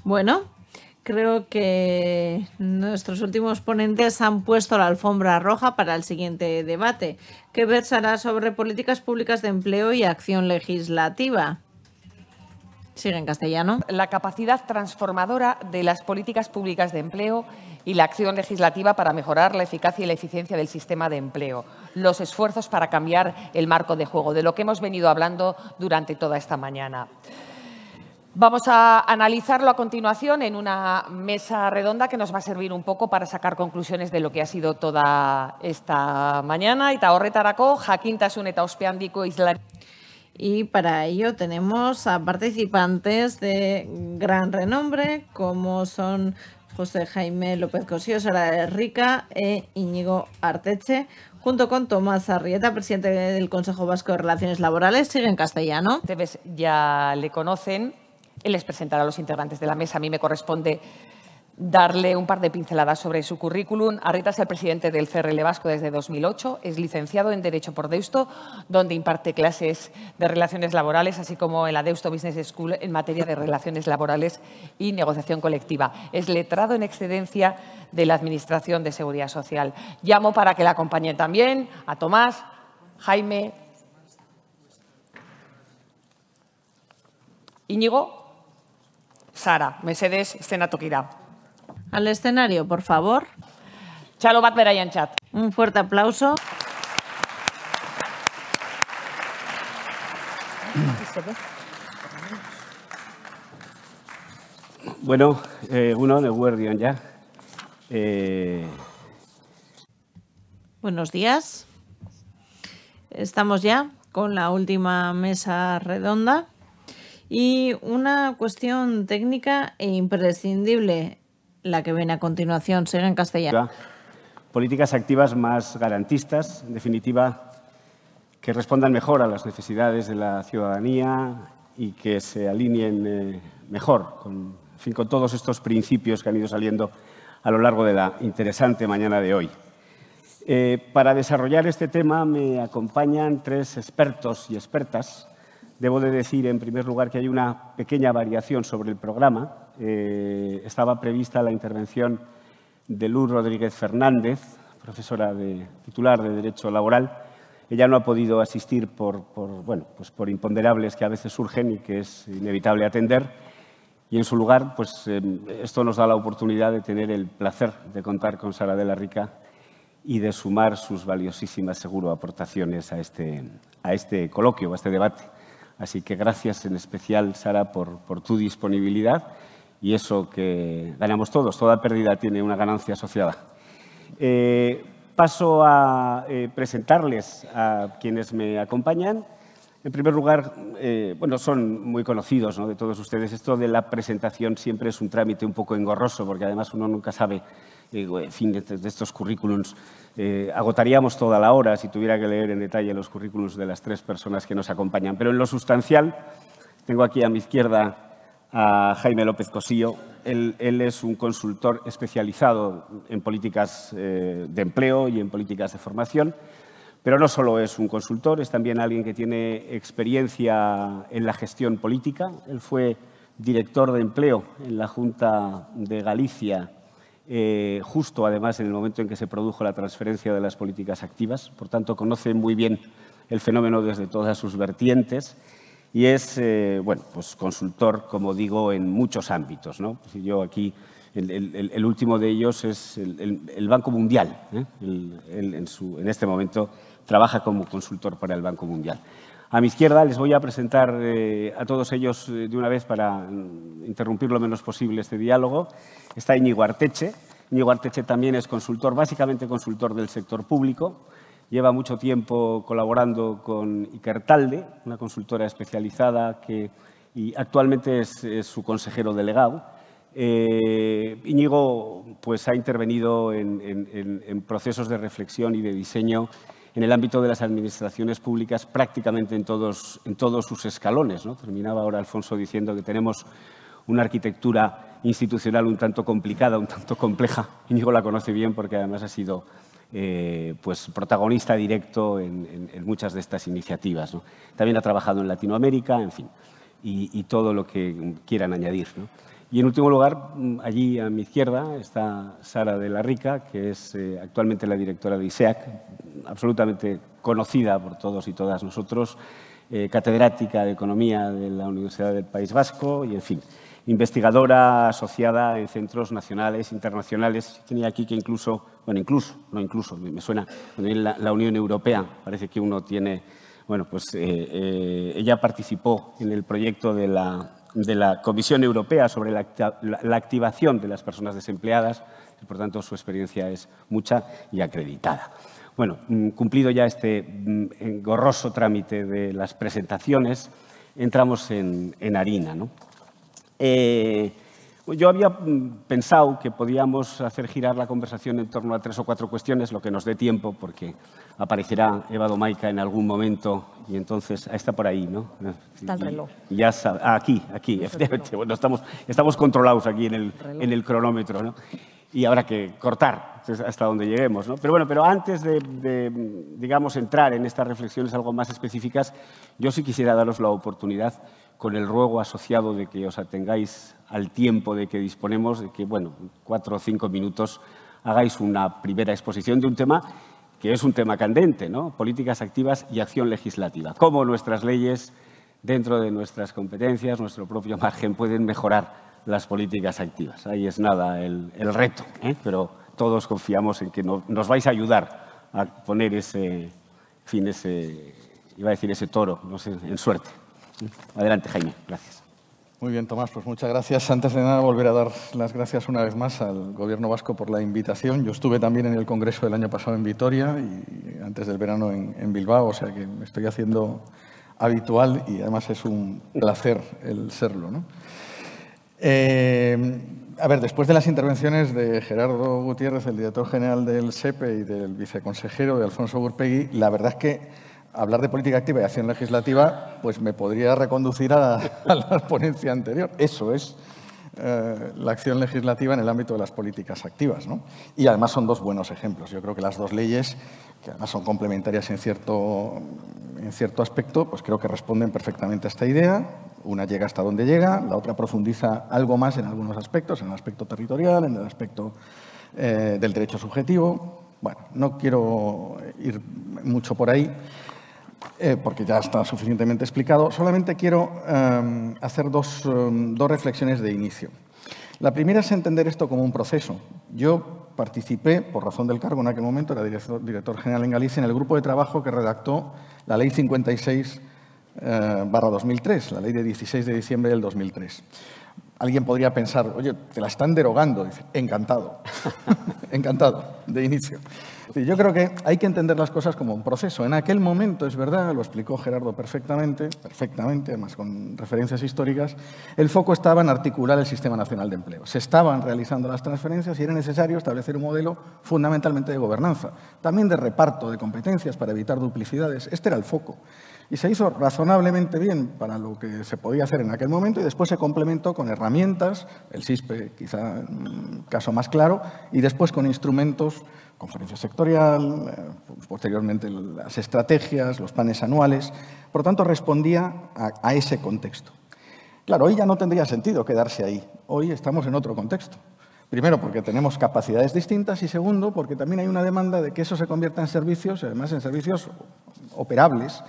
Bueno, creo que nuestros últimos ponentes han puesto la alfombra roja para el siguiente debate, que versará sobre políticas públicas de empleo y acción legislativa. Sigue en castellano. La capacidad transformadora de las políticas públicas de empleo y la acción legislativa para mejorar la eficacia y la eficiencia del sistema de empleo. Los esfuerzos para cambiar el marco de juego, de lo que hemos venido hablando durante toda esta mañana. Vamos a analizarlo a continuación en una mesa redonda que nos va a servir un poco para sacar conclusiones de lo que ha sido toda esta mañana. Eta horretarako, jakintasun eta ospe handiko islari. Y para ello tenemos a participantes de gran renombre, como son José Jaime López Cosío, Sara Rica e Íñigo Arteche, junto con Tomás Arrieta, presidente del Consejo Vasco de Relaciones Laborales. Sigue en castellano. Ustedes ya le conocen. Él les presentará a los integrantes de la mesa. A mí me corresponde darle un par de pinceladas sobre su currículum. Arrieta es el presidente del CRL Vasco desde 2008. Es licenciado en Derecho por Deusto, donde imparte clases de relaciones laborales, así como en la Deusto Business School en materia de relaciones laborales y negociación colectiva. Es letrado en excedencia de la Administración de Seguridad Social. Llamo para que la acompañen también a Tomás, Jaime, Íñigo, Sara, mesedez, eszenatokira. Al escenario, por favor. Txalo bat beraientzat. Un fuerte aplauso. Bueno, uno de Guardian ya. Buenos días. Estamos ya con la última mesa redonda. Y una cuestión técnica e imprescindible, la que viene a continuación. Sigue en castellano. Políticas activas más garantistas, en definitiva, que respondan mejor a las necesidades de la ciudadanía y que se alineen mejor con todos estos principios que han ido saliendo a lo largo de la interesante mañana de hoy. Para desarrollar este tema me acompañan tres expertos y expertas. Debo de decir, en primer lugar, que hay una pequeña variación sobre el programa. Estaba prevista la intervención de Luz Rodríguez Fernández, profesora titular de Derecho Laboral. Ella no ha podido asistir por imponderables que a veces surgen y que es inevitable atender. Y en su lugar, esto nos da la oportunidad de tener el placer de contar con Sara de la Rica y de sumar sus valiosísimas, seguro, aportaciones a este coloquio, a este debate. Así que gracias en especial, Sara, por tu disponibilidad y eso que ganamos todos. Toda pérdida tiene una ganancia asociada. Paso a presentarles a quienes me acompañan. En primer lugar, son muy conocidos, ¿no?, de todos ustedes. Esto de la presentación siempre es un trámite un poco engorroso porque además uno nunca sabe, en fin, de estos currículums. Agotaríamos toda la hora si tuviera que leer en detalle los currículums de las tres personas que nos acompañan. Pero en lo sustancial, tengo aquí a mi izquierda a Jaime López Cosío. Él es un consultor especializado en políticas de empleo y en políticas de formación. Pero no solo es un consultor, es también alguien que tiene experiencia en la gestión política. Él fue director de empleo en la Junta de Galicia, justo además en el momento en que se produjo la transferencia de las políticas activas. Por tanto, conoce muy bien el fenómeno desde todas sus vertientes y es consultor, como digo, en muchos ámbitos, ¿no? Yo aquí, el último de ellos es el Banco Mundial. Él en este momento trabaja como consultor para el Banco Mundial. A mi izquierda les voy a presentar a todos ellos de una vez para interrumpir lo menos posible este diálogo. Está Íñigo Arteche. Íñigo Arteche también es consultor, básicamente consultor del sector público. Lleva mucho tiempo colaborando con Ikertalde, una consultora especializada y actualmente es su consejero delegado. Íñigo ha intervenido en procesos de reflexión y de diseño en el ámbito de las administraciones públicas prácticamente en todos sus escalones, ¿no? Terminaba ahora Alfonso diciendo que tenemos una arquitectura institucional un tanto complicada, un tanto compleja. Íñigo la conoce bien porque además ha sido pues protagonista directo en muchas de estas iniciativas, ¿no? También ha trabajado en Latinoamérica, en fin, y todo lo que quieran añadir, ¿no? Y en último lugar, allí a mi izquierda está Sara de la Rica, que es actualmente la directora de ISEAC, absolutamente conocida por todos y todas nosotros, catedrática de Economía de la Universidad del País Vasco y, en fin, investigadora asociada en centros nacionales, internacionales. Tenía aquí que incluso, me suena, la Unión Europea, parece que uno tiene, bueno, pues ella participó en el proyecto de la Comisión Europea sobre la activación de las personas desempleadas y, por tanto, su experiencia es mucha y acreditada. Bueno, cumplido ya este engorroso trámite de las presentaciones, entramos en harina, ¿no? Yo había pensado que podíamos hacer girar la conversación en torno a 3 o 4 cuestiones, lo que nos dé tiempo, porque aparecerá Eva Domaica en algún momento y entonces está por ahí, ¿no? Está el reloj. Ya sabe, aquí, efectivamente. Bueno, estamos controlados aquí en el cronómetro, ¿no? Y habrá que cortar hasta donde lleguemos, ¿no? Pero bueno, antes de, digamos, entrar en estas reflexiones algo más específicas, yo sí quisiera daros la oportunidad, con el ruego asociado de que os atengáis al tiempo de que disponemos, de que, bueno, 4 o 5 minutos hagáis una primera exposición de un tema que es un tema candente, ¿no? Políticas activas y acción legislativa. Cómo nuestras leyes, dentro de nuestras competencias, nuestro propio margen, pueden mejorar las políticas activas. Ahí es nada el reto, ¿eh? Pero todos confiamos en que nos vais a ayudar a poner ese toro, no sé, en suerte. Adelante, Jaime. Gracias. Muy bien, Tomás, pues muchas gracias. Antes de nada, volver a dar las gracias una vez más al Gobierno vasco por la invitación. Yo estuve también en el Congreso del año pasado en Vitoria y antes del verano en Bilbao, o sea que me estoy haciendo habitual y además es un placer el serlo, ¿no? A ver, después de las intervenciones de Gerardo Gutiérrez, el director general del SEPE, y del viceconsejero de Alfonso Gurpegui, la verdad es que hablar de política activa y acción legislativa pues me podría reconducir a la ponencia anterior. Eso es la acción legislativa en el ámbito de las políticas activas, ¿no? Y además son 2 buenos ejemplos. Yo creo que las 2 leyes, que además son complementarias en cierto aspecto, pues creo que responden perfectamente a esta idea. Una llega hasta donde llega, la otra profundiza algo más en algunos aspectos, en el aspecto territorial, en el aspecto del derecho subjetivo. Bueno, no quiero ir mucho por ahí, porque ya está suficientemente explicado. Solamente quiero hacer dos reflexiones de inicio. La primera es entender esto como un proceso. Yo participé, por razón del cargo en aquel momento, era director general en Galicia, en el grupo de trabajo que redactó la Ley 56/2003, la ley de 16 de diciembre del 2003. Alguien podría pensar, oye, te la están derogando. Dice, encantado, encantado, de inicio. Yo creo que hay que entender las cosas como un proceso. En aquel momento, es verdad, lo explicó Gerardo perfectamente, además con referencias históricas, el foco estaba en articular el Sistema Nacional de Empleo. Se estaban realizando las transferencias y era necesario establecer un modelo fundamentalmente de gobernanza, también de reparto de competencias para evitar duplicidades. Este era el foco. Y se hizo razonablemente bien para lo que se podía hacer en aquel momento y después se complementó con herramientas, el SISPE quizá un caso más claro, y después con instrumentos, conferencia sectorial, posteriormente las estrategias, los planes anuales. Por lo tanto, respondía a ese contexto. Claro, hoy ya no tendría sentido quedarse ahí. Hoy estamos en otro contexto. Primero, porque tenemos capacidades distintas y segundo, porque también hay una demanda de que eso se convierta en servicios, además en servicios operables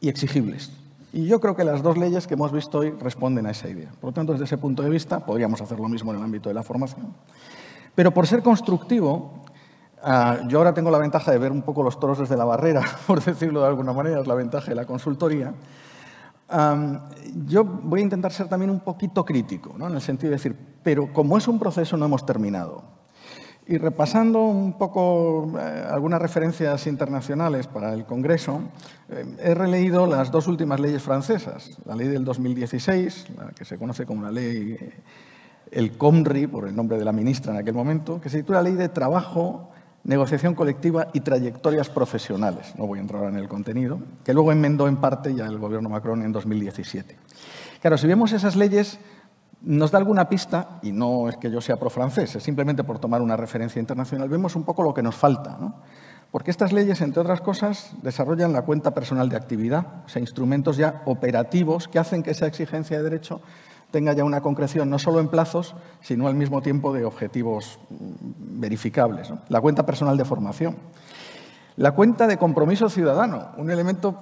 y exigibles. Y yo creo que las 2 leyes que hemos visto hoy responden a esa idea. Por lo tanto, desde ese punto de vista, podríamos hacer lo mismo en el ámbito de la formación. Pero por ser constructivo, yo ahora tengo la ventaja de ver un poco los toros desde la barrera, por decirlo de alguna manera, es la ventaja de la consultoría. Yo voy a intentar ser también un poquito crítico, ¿no? En el sentido de decir, pero como es un proceso no hemos terminado. Y repasando un poco algunas referencias internacionales para el Congreso, he releído las 2 últimas leyes francesas. La ley del 2016, la que se conoce como la ley El Khomri, por el nombre de la ministra en aquel momento, que se titula Ley de Trabajo, Negociación Colectiva y Trayectorias Profesionales. No voy a entrar ahora en el contenido, que luego enmendó en parte ya el Gobierno Macron en 2017. Claro, si vemos esas leyes, nos da alguna pista, y no es que yo sea pro-francés, es simplemente por tomar una referencia internacional, vemos un poco lo que nos falta, ¿no? Porque estas leyes, entre otras cosas, desarrollan la cuenta personal de actividad, o sea, instrumentos ya operativos que hacen que esa exigencia de derecho tenga ya una concreción no solo en plazos, sino al mismo tiempo de objetivos verificables, ¿no? La cuenta personal de formación. La cuenta de compromiso ciudadano, un elemento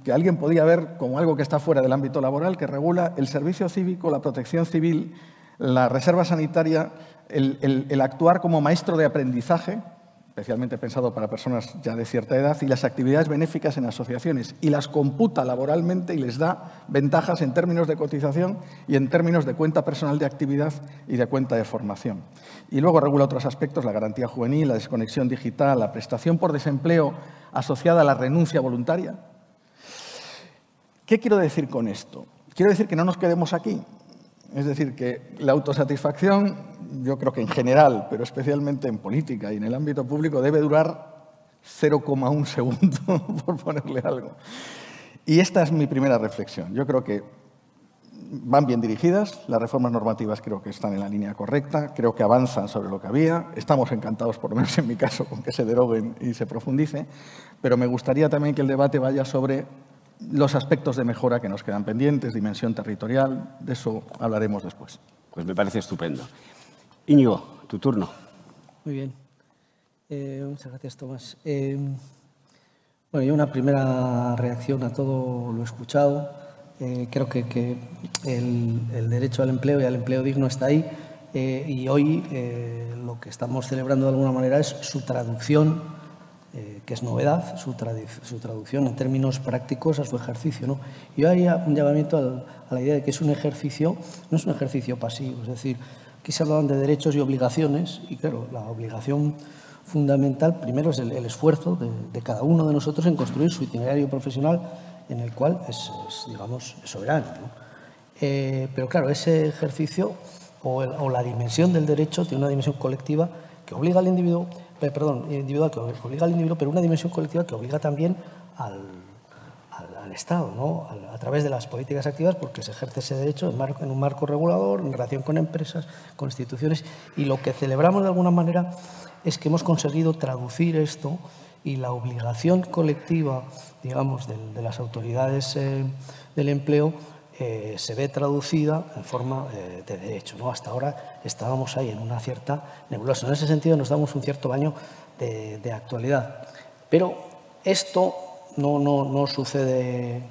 que alguien podría ver como algo que está fuera del ámbito laboral, que regula el servicio cívico, la protección civil, la reserva sanitaria, el actuar como maestro de aprendizaje, especialmente pensado para personas ya de cierta edad, y las actividades benéficas en asociaciones, y las computa laboralmente y les da ventajas en términos de cotización y en términos de cuenta personal de actividad y de cuenta de formación. Y luego regula otros aspectos, la garantía juvenil, la desconexión digital, la prestación por desempleo asociada a la renuncia voluntaria. ¿Qué quiero decir con esto? Quiero decir que no nos quedemos aquí. Es decir, que la autosatisfacción, yo creo que en general, pero especialmente en política y en el ámbito público, debe durar 0,1 segundo, por ponerle algo. Y esta es mi primera reflexión. Yo creo que van bien dirigidas, las reformas normativas creo que están en la línea correcta, creo que avanzan sobre lo que había, estamos encantados, por lo menos en mi caso, con que se deroguen y se profundice, pero me gustaría también que el debate vaya sobre los aspectos de mejora que nos quedan pendientes, dimensión territorial, de eso hablaremos después. Pues me parece estupendo. Íñigo, tu turno. Muy bien. Muchas gracias, Tomás. Bueno, yo una primera reacción a todo lo escuchado. Creo que el derecho al empleo y al empleo digno está ahí y hoy lo que estamos celebrando de alguna manera es su traducción, que es novedad, su traducción en términos prácticos a su ejercicio, ¿no? Yo haría un llamamiento a la idea de que es un ejercicio, no es un ejercicio pasivo, es decir, aquí se hablaban de derechos y obligaciones y claro, la obligación fundamental primero es el esfuerzo de cada uno de nosotros en construir su itinerario profesional en el cual es digamos, soberano, ¿no? Pero claro, ese ejercicio o la dimensión del derecho tiene una dimensión colectiva que obliga al individuo, individual que obliga al individuo, pero una dimensión colectiva que obliga también al Estado, ¿no? A través de las políticas activas, porque se ejerce ese derecho en un marco regulador, en relación con empresas, con instituciones, y lo que celebramos de alguna manera es que hemos conseguido traducir esto y la obligación colectiva, digamos, de las autoridades del empleo se ve traducida en forma de derecho, ¿no? Hasta ahora estábamos ahí en una cierta nebulosa. En ese sentido nos damos un cierto baño de actualidad. Pero esto no sucede,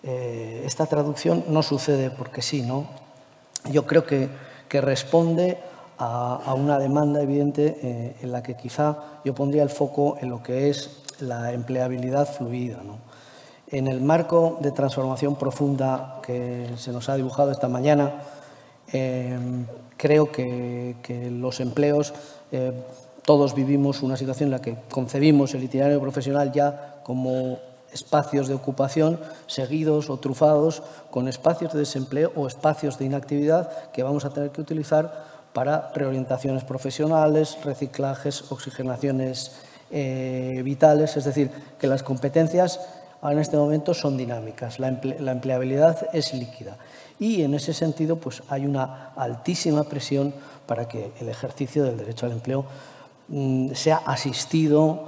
esta traducción no sucede porque sí, ¿no? Yo creo que responde a una demanda evidente en la que quizá yo pondría el foco en lo que es la empleabilidad fluida, ¿no? En el marco de transformación profunda que se nos ha dibujado esta mañana, creo que los empleos, todos vivimos una situación en la que concebimos el itinerario profesional ya como espacios de ocupación seguidos o trufados con espacios de desempleo o espacios de inactividad que vamos a tener que utilizar para reorientaciones profesionales, reciclajes, oxigenaciones vitales, es decir, que las competencias en este momento son dinámicas, la empleabilidad es líquida y en ese sentido pues hay una altísima presión para que el ejercicio del derecho al empleo sea asistido,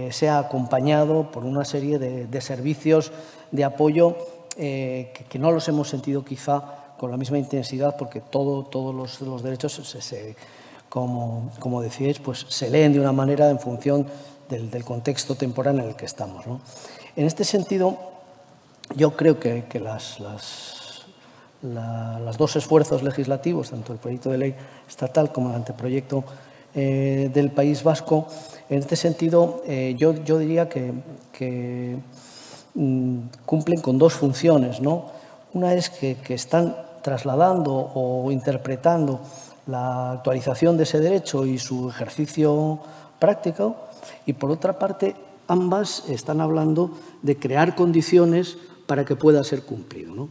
sea acompañado por una serie de servicios de apoyo que no los hemos sentido quizá con la misma intensidad porque todos los derechos, como decíais, pues se leen de una manera en función del contexto temporal en el que estamos, ¿no? En este sentido, yo creo que los dos esfuerzos legislativos, tanto el proyecto de ley estatal como el anteproyecto del País Vasco, en este sentido, yo diría que cumplen con dos funciones, ¿no? Una es que están trasladando o interpretando la actualización de ese derecho y su ejercicio práctico, y por otra parte, ambas están hablando de crear condiciones para que pueda ser cumplido, ¿no?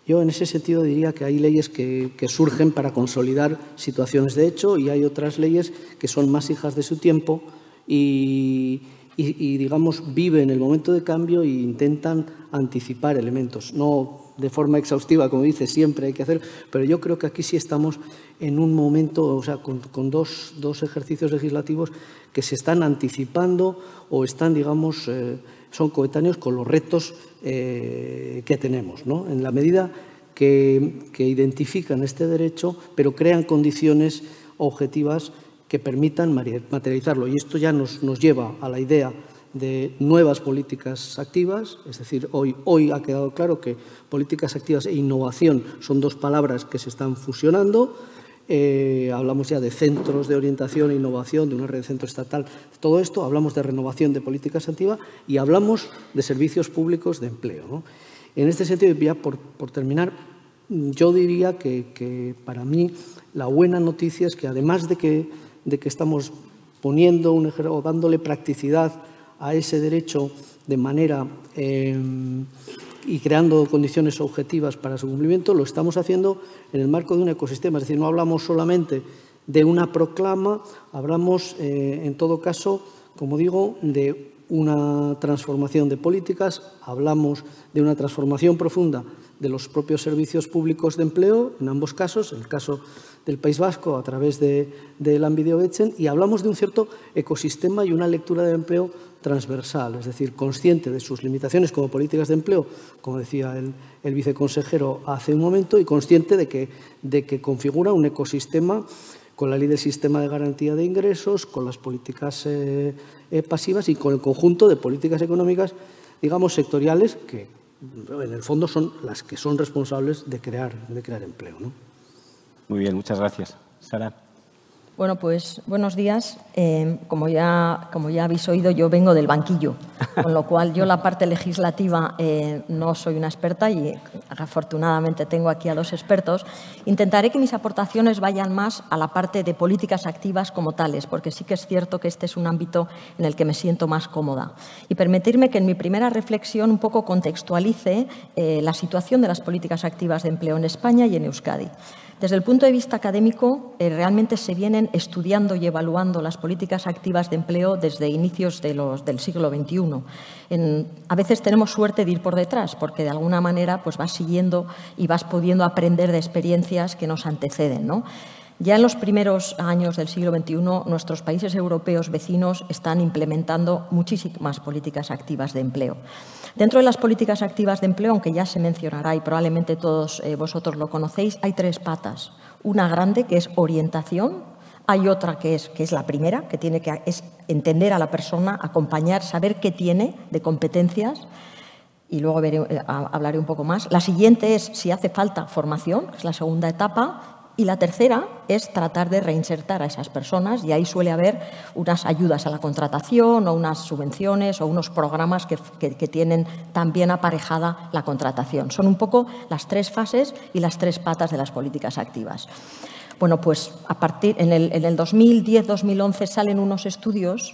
Yo en ese sentido diría que hay leyes que surgen para consolidar situaciones de hecho y hay otras leyes que son más hijas de su tiempo y digamos, viven el momento de cambio e intentan anticipar elementos. No de forma exhaustiva, como dice, siempre hay que hacer, pero yo creo que aquí sí estamos en un momento, o sea, con dos ejercicios legislativos que se están anticipando o están, digamos, son coetáneos con los retos que tenemos, ¿no? En la medida que identifican este derecho, pero crean condiciones objetivas que permitan materializarlo. Y esto ya nos lleva a la idea de nuevas políticas activas, es decir, hoy ha quedado claro que políticas activas e innovación son dos palabras que se están fusionando. Hablamos ya de centros de orientación e innovación, de una red de centro estatal, todo esto, hablamos de renovación de políticas activas y hablamos de servicios públicos de empleo, ¿no? En este sentido, ya por terminar, yo diría que para mí la buena noticia es que además de que estamos poniendo o dándole practicidad a ese derecho de manera y creando condiciones objetivas para su cumplimiento, lo estamos haciendo en el marco de un ecosistema. Es decir, no hablamos solamente de una proclama, hablamos en todo caso, como digo, de una transformación de políticas, hablamos de una transformación profunda de los propios servicios públicos de empleo, en ambos casos, en el caso del País Vasco a través de Lanbide-Hobetzen, y hablamos de un cierto ecosistema y una lectura del empleo transversal, es decir, consciente de sus limitaciones como políticas de empleo, como decía el viceconsejero hace un momento, y consciente de que configura un ecosistema con la ley del sistema de garantía de ingresos, con las políticas pasivas y con el conjunto de políticas económicas, digamos, sectoriales que en el fondo son las que son responsables de crear empleo, ¿no? Muy bien, muchas gracias. Sara. Bueno, pues buenos días. Como ya habéis oído, yo vengo del banquillo, con lo cual yo la parte legislativa no soy una experta y afortunadamente tengo aquí a dos expertos. Intentaré que mis aportaciones vayan más a la parte de políticas activas como tales, porque sí que es cierto que este es un ámbito en el que me siento más cómoda. Y permitirme que en mi primera reflexión un poco contextualice la situación de las políticas activas de empleo en España y en Euskadi. Desde el punto de vista académico, realmente se vienen estudiando y evaluando las políticas activas de empleo desde inicios del siglo XXI. A veces tenemos suerte de ir por detrás, porque de alguna manera pues, vas siguiendo y vas pudiendo aprender de experiencias que nos anteceden, ¿no? Ya en los primeros años del siglo XXI, nuestros países europeos vecinos están implementando muchísimas políticas activas de empleo. Dentro de las políticas activas de empleo, aunque ya se mencionará y probablemente todos vosotros lo conocéis, hay tres patas. Una grande, que es orientación. Hay otra que es la primera, que es entender a la persona, acompañar, saber qué tiene de competencias. Y luego hablaré un poco más. La siguiente es, si hace falta, formación, que es la segunda etapa. Y la tercera es tratar de reinsertar a esas personas y ahí suele haber unas ayudas a la contratación o unas subvenciones o unos programas que tienen también aparejada la contratación. Son un poco las tres fases y las tres patas de las políticas activas. Bueno, pues en el 2010-2011 salen unos estudios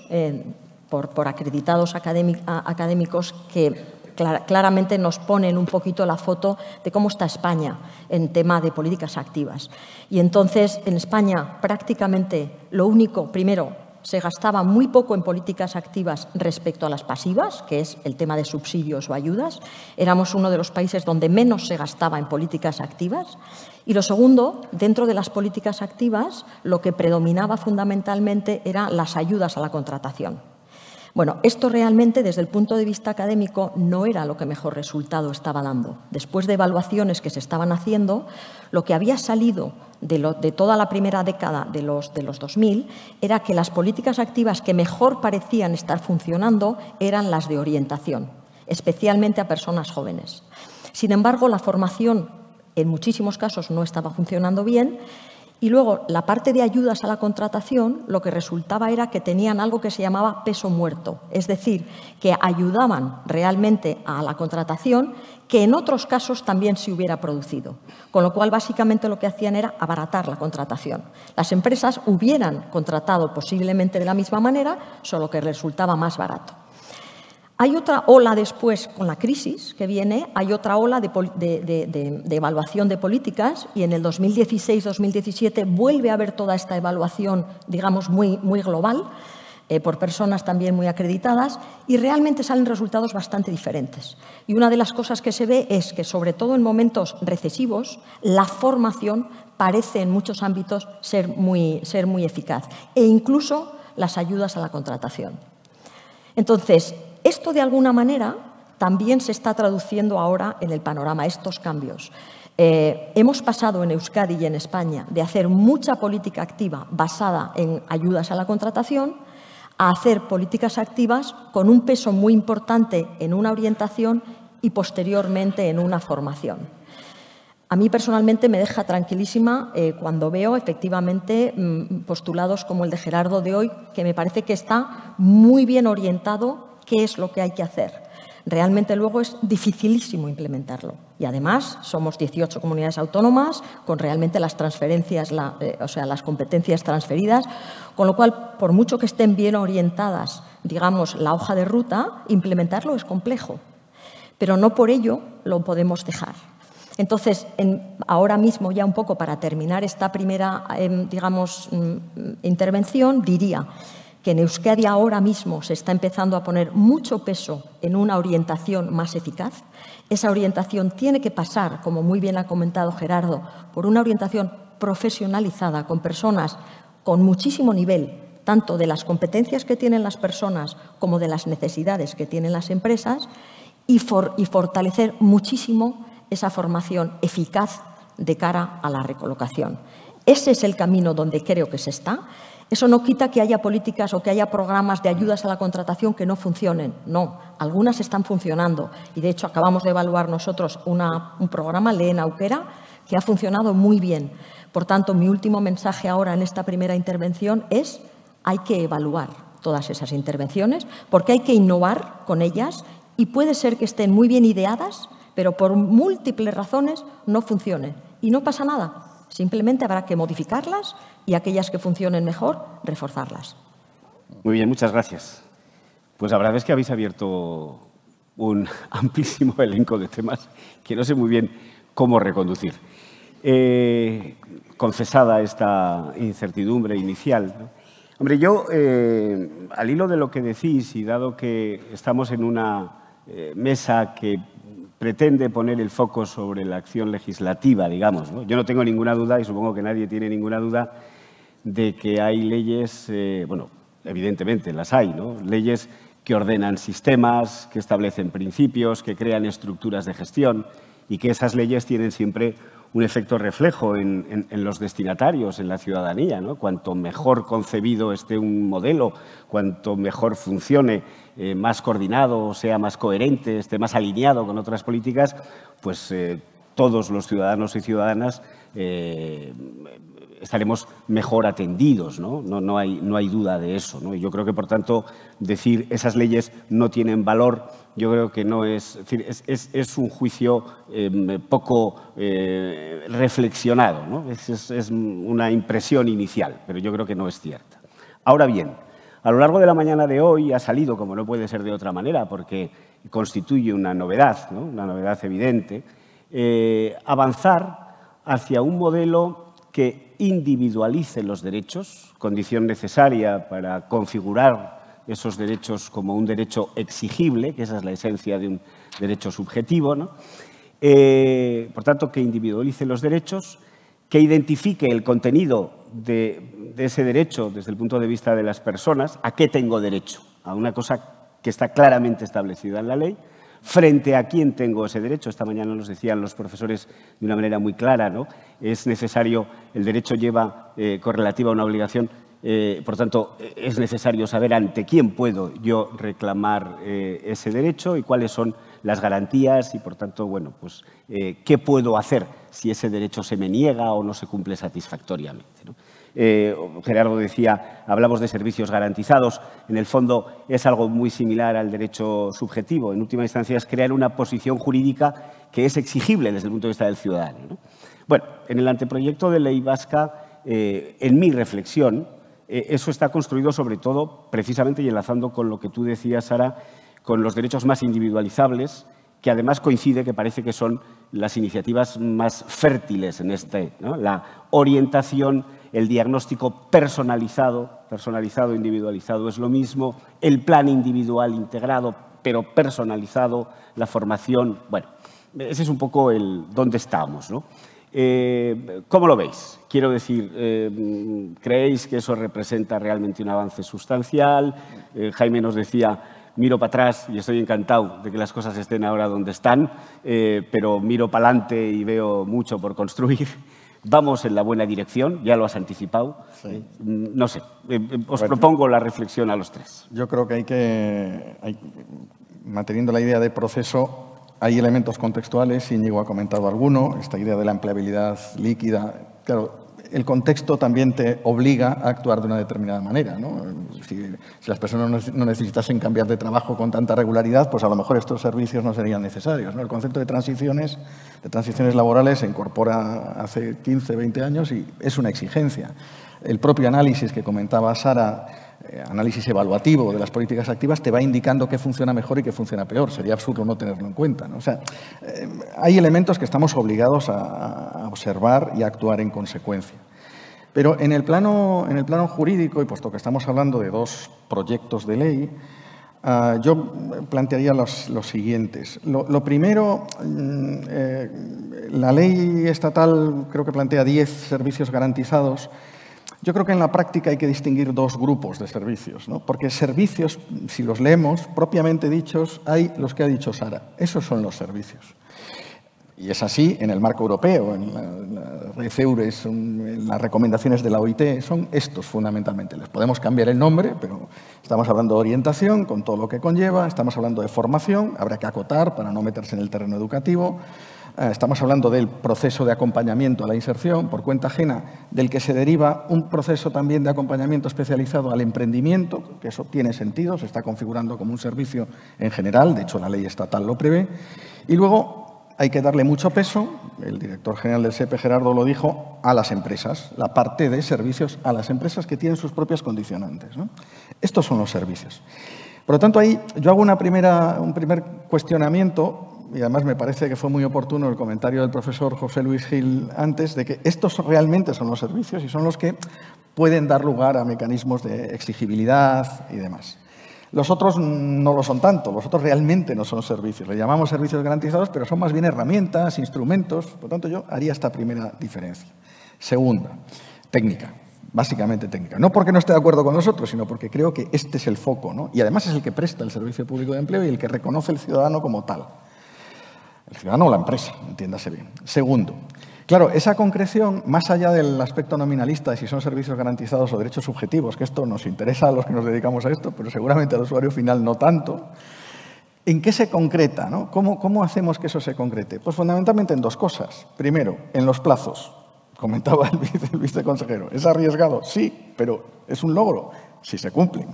por acreditados académicos que claramente nos ponen un poquito la foto de cómo está España en tema de políticas activas. Y entonces, en España, prácticamente lo único, primero, se gastaba muy poco en políticas activas respecto a las pasivas, que es el tema de subsidios o ayudas. Éramos uno de los países donde menos se gastaba en políticas activas. Y lo segundo, dentro de las políticas activas, lo que predominaba fundamentalmente eran las ayudas a la contratación. Bueno, esto realmente desde el punto de vista académico no era lo que mejor resultado estaba dando. Después de evaluaciones que se estaban haciendo, lo que había salido de toda la primera década de los 2000 era que las políticas activas que mejor parecían estar funcionando eran las de orientación, especialmente a personas jóvenes. Sin embargo, la formación en muchísimos casos no estaba funcionando bien. Y luego, la parte de ayudas a la contratación, lo que resultaba era que tenían algo que se llamaba peso muerto, es decir, que ayudaban realmente a la contratación que en otros casos también se hubiera producido. Con lo cual, básicamente lo que hacían era abaratar la contratación. Las empresas hubieran contratado posiblemente de la misma manera, solo que resultaba más barato. Hay otra ola después, con la crisis que viene, hay otra ola de evaluación de políticas y en el 2016-2017 vuelve a haber toda esta evaluación, digamos, muy global. por personas también muy acreditadas y realmente salen resultados bastante diferentes. Y una de las cosas que se ve es que, sobre todo en momentos recesivos, la formación parece en muchos ámbitos ser muy eficaz e incluso las ayudas a la contratación. Entonces, esto de alguna manera también se está traduciendo ahora en el panorama, estos cambios. Hemos pasado en Euskadi y en España de hacer mucha política activa basada en ayudas a la contratación a hacer políticas activas con un peso muy importante en una orientación y posteriormente en una formación. A mí personalmente me deja tranquilísima cuando veo efectivamente postulados como el de Gerardo de hoy, que me parece que está muy bien orientado qué es lo que hay que hacer. Realmente luego es dificilísimo implementarlo. Y además somos 18 comunidades autónomas con realmente las transferencias, o sea, las competencias transferidas, con lo cual, por mucho que estén bien orientadas, digamos, la hoja de ruta, implementarlo es complejo. Pero no por ello lo podemos dejar. Entonces, ahora mismo, ya un poco para terminar esta primera, digamos, intervención, diría que en Euskadi ahora mismo se está empezando a poner mucho peso en una orientación más eficaz. Esa orientación tiene que pasar, como muy bien ha comentado Gerardo, por una orientación profesionalizada con personas con muchísimo nivel, tanto de las competencias que tienen las personas como de las necesidades que tienen las empresas, y fortalecer muchísimo esa formación eficaz de cara a la recolocación. Ese es el camino donde creo que se está. Eso no quita que haya políticas o que haya programas de ayudas a la contratación que no funcionen. No, algunas están funcionando. Y, de hecho, acabamos de evaluar nosotros un programa, Lehen Aukera, que ha funcionado muy bien. Por tanto, mi último mensaje ahora en esta primera intervención es: hay que evaluar todas esas intervenciones porque hay que innovar con ellas y puede ser que estén muy bien ideadas, pero por múltiples razones no funcionen. Y no pasa nada. Simplemente habrá que modificarlas y aquellas que funcionen mejor, reforzarlas. Muy bien, muchas gracias. Pues la verdad es que habéis abierto un amplísimo elenco de temas que no sé muy bien cómo reconducir. Confesada esta incertidumbre inicial, ¿no? Hombre, yo, al hilo de lo que decís y dado que estamos en una mesa que pretende poner el foco sobre la acción legislativa, digamos, ¿no? Yo no tengo ninguna duda, y supongo que nadie tiene ninguna duda, de que hay leyes, bueno, evidentemente las hay, ¿no? Leyes que ordenan sistemas, que establecen principios, que crean estructuras de gestión y que esas leyes tienen siempre un efecto reflejo en los destinatarios, en la ciudadanía, ¿no? Cuanto mejor concebido esté un modelo, cuanto mejor funcione, más coordinado, sea más coherente, esté más alineado con otras políticas, pues todos los ciudadanos y ciudadanas estaremos mejor atendidos, ¿no? No hay duda de eso, ¿no? Y yo creo que, por tanto, decir esas leyes no tienen valor, yo creo que no es, es un juicio poco reflexionado, ¿no? Es una impresión inicial, pero yo creo que no es cierta. Ahora bien, a lo largo de la mañana de hoy ha salido, como no puede ser de otra manera, porque constituye una novedad, ¿no? Una novedad evidente, avanzar hacia un modelo que individualice los derechos, condición necesaria para configurar esos derechos como un derecho exigible, que esa es la esencia de un derecho subjetivo, ¿no? Por tanto, que individualice los derechos, que identifique el contenido de ese derecho desde el punto de vista de las personas, a qué tengo derecho, a una cosa que está claramente establecida en la ley, frente a quién tengo ese derecho. Esta mañana nos decían los profesores de una manera muy clara, ¿no? Es necesario, el derecho lleva correlativa a una obligación, por tanto, es necesario saber ante quién puedo yo reclamar ese derecho y cuáles son las garantías y, por tanto, bueno, pues, qué puedo hacer si ese derecho se me niega o no se cumple satisfactoriamente, ¿no? Gerardo decía, hablamos de servicios garantizados. En el fondo es algo muy similar al derecho subjetivo. En última instancia es crear una posición jurídica que es exigible desde el punto de vista del ciudadano, ¿no? Bueno, en el anteproyecto de ley vasca, en mi reflexión, eso está construido sobre todo, precisamente y enlazando con lo que tú decías, Sara, con los derechos más individualizables, que además coincide que parece que son las iniciativas más fértiles en este, ¿no? La orientación el diagnóstico personalizado, individualizado es lo mismo, el plan individual integrado, pero personalizado, la formación. Bueno, ese es un poco el dónde estamos, ¿no? ¿Cómo lo veis? Quiero decir, ¿creéis que eso representa realmente un avance sustancial? Jaime nos decía, miro para atrás y estoy encantado de que las cosas estén ahora donde están, pero miro para adelante y veo mucho por construir. Vamos en la buena dirección, ya lo has anticipado. Sí. No sé, os propongo la reflexión a los tres. Yo creo que manteniendo la idea de proceso, hay elementos contextuales, Íñigo ha comentado alguno, esta idea de la empleabilidad líquida. Claro, el contexto también te obliga a actuar de una determinada manera, ¿no? Si las personas no necesitasen cambiar de trabajo con tanta regularidad, pues a lo mejor estos servicios no serían necesarios, ¿no? El concepto de transiciones laborales se incorpora hace 15, 20 años y es una exigencia. El propio análisis que comentaba Sara, análisis evaluativo de las políticas activas, te va indicando qué funciona mejor y qué funciona peor. Sería absurdo no tenerlo en cuenta, ¿no? O sea, hay elementos que estamos obligados a observar y a actuar en consecuencia. Pero en el plano jurídico, y puesto que estamos hablando de dos proyectos de ley, yo plantearía los siguientes. Lo primero, la ley estatal creo que plantea 10 servicios garantizados. Yo creo que en la práctica hay que distinguir dos grupos de servicios, ¿no? Porque servicios, si los leemos, propiamente dichos, hay los que ha dicho Sara. Esos son los servicios. Y es así en el marco europeo, en la REFEURES, en las recomendaciones de la OIT, son estos fundamentalmente. Les podemos cambiar el nombre, pero estamos hablando de orientación, con todo lo que conlleva, estamos hablando de formación, habrá que acotar para no meterse en el terreno educativo. Estamos hablando del proceso de acompañamiento a la inserción por cuenta ajena, del que se deriva un proceso también de acompañamiento especializado al emprendimiento, que eso tiene sentido, se está configurando como un servicio en general, de hecho la ley estatal lo prevé. Y luego hay que darle mucho peso, el director general del SEPE, Gerardo, lo dijo, a las empresas, la parte de servicios a las empresas que tienen sus propias condicionantes, ¿no? Estos son los servicios. Por lo tanto, ahí yo hago un primer cuestionamiento. Y además me parece que fue muy oportuno el comentario del profesor José Luis Gil antes, de que estos realmente son los servicios y son los que pueden dar lugar a mecanismos de exigibilidad y demás. Los otros no lo son tanto, los otros realmente no son servicios. Le llamamos servicios garantizados, pero son más bien herramientas, instrumentos. Por lo tanto, yo haría esta primera diferencia. Segunda, técnica. Básicamente técnica. No porque no esté de acuerdo con nosotros, sino porque creo que este es el foco, ¿no? Y además es el que presta el servicio público de empleo y el que reconoce el ciudadano como tal. El ciudadano o la empresa, entiéndase bien. Segundo, claro, esa concreción, más allá del aspecto nominalista de si son servicios garantizados o derechos subjetivos, que esto nos interesa a los que nos dedicamos a esto, pero seguramente al usuario final no tanto, ¿en qué se concreta, ¿no? ¿Cómo hacemos que eso se concrete? Pues fundamentalmente en dos cosas. Primero, en los plazos. Comentaba el viceconsejero. ¿Es arriesgado? Sí, pero es un logro si se cumplen.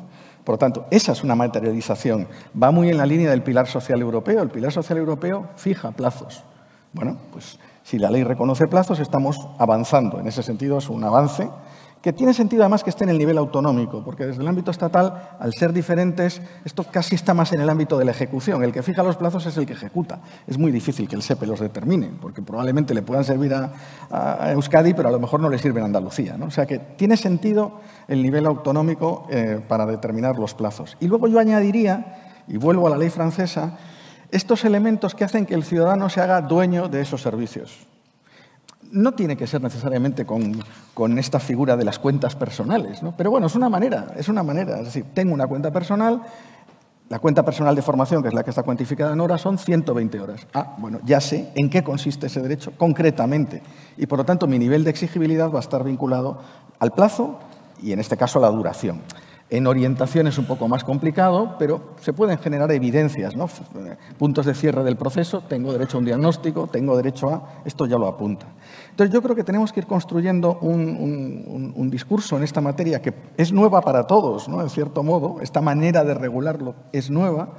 Por lo tanto, esa es una materialización. Va muy en la línea del pilar social europeo. El pilar social europeo fija plazos. Bueno, pues si la ley reconoce plazos, estamos avanzando. En ese sentido, es un avance que tiene sentido además que esté en el nivel autonómico, porque desde el ámbito estatal, al ser diferentes, esto casi está más en el ámbito de la ejecución. El que fija los plazos es el que ejecuta. Es muy difícil que el SEPE los determine, porque probablemente le puedan servir a Euskadi, pero a lo mejor no le sirven a Andalucía, ¿no? O sea que tiene sentido el nivel autonómico para determinar los plazos. Y luego yo añadiría, y vuelvo a la ley francesa, estos elementos que hacen que el ciudadano se haga dueño de esos servicios. No tiene que ser necesariamente con esta figura de las cuentas personales, ¿no? Pero bueno, es una manera. Es decir, tengo una cuenta personal, la cuenta personal de formación, que es la que está cuantificada en horas, son 120 horas. Bueno, ya sé en qué consiste ese derecho concretamente. Y por lo tanto, mi nivel de exigibilidad va a estar vinculado al plazo y en este caso a la duración. En orientación es un poco más complicado, pero se pueden generar evidencias, ¿no? Puntos de cierre del proceso, tengo derecho a un diagnóstico, tengo derecho a... Esto ya lo apunta. Entonces, yo creo que tenemos que ir construyendo un discurso en esta materia que es nueva para todos, ¿no? En cierto modo, esta manera de regularlo es nueva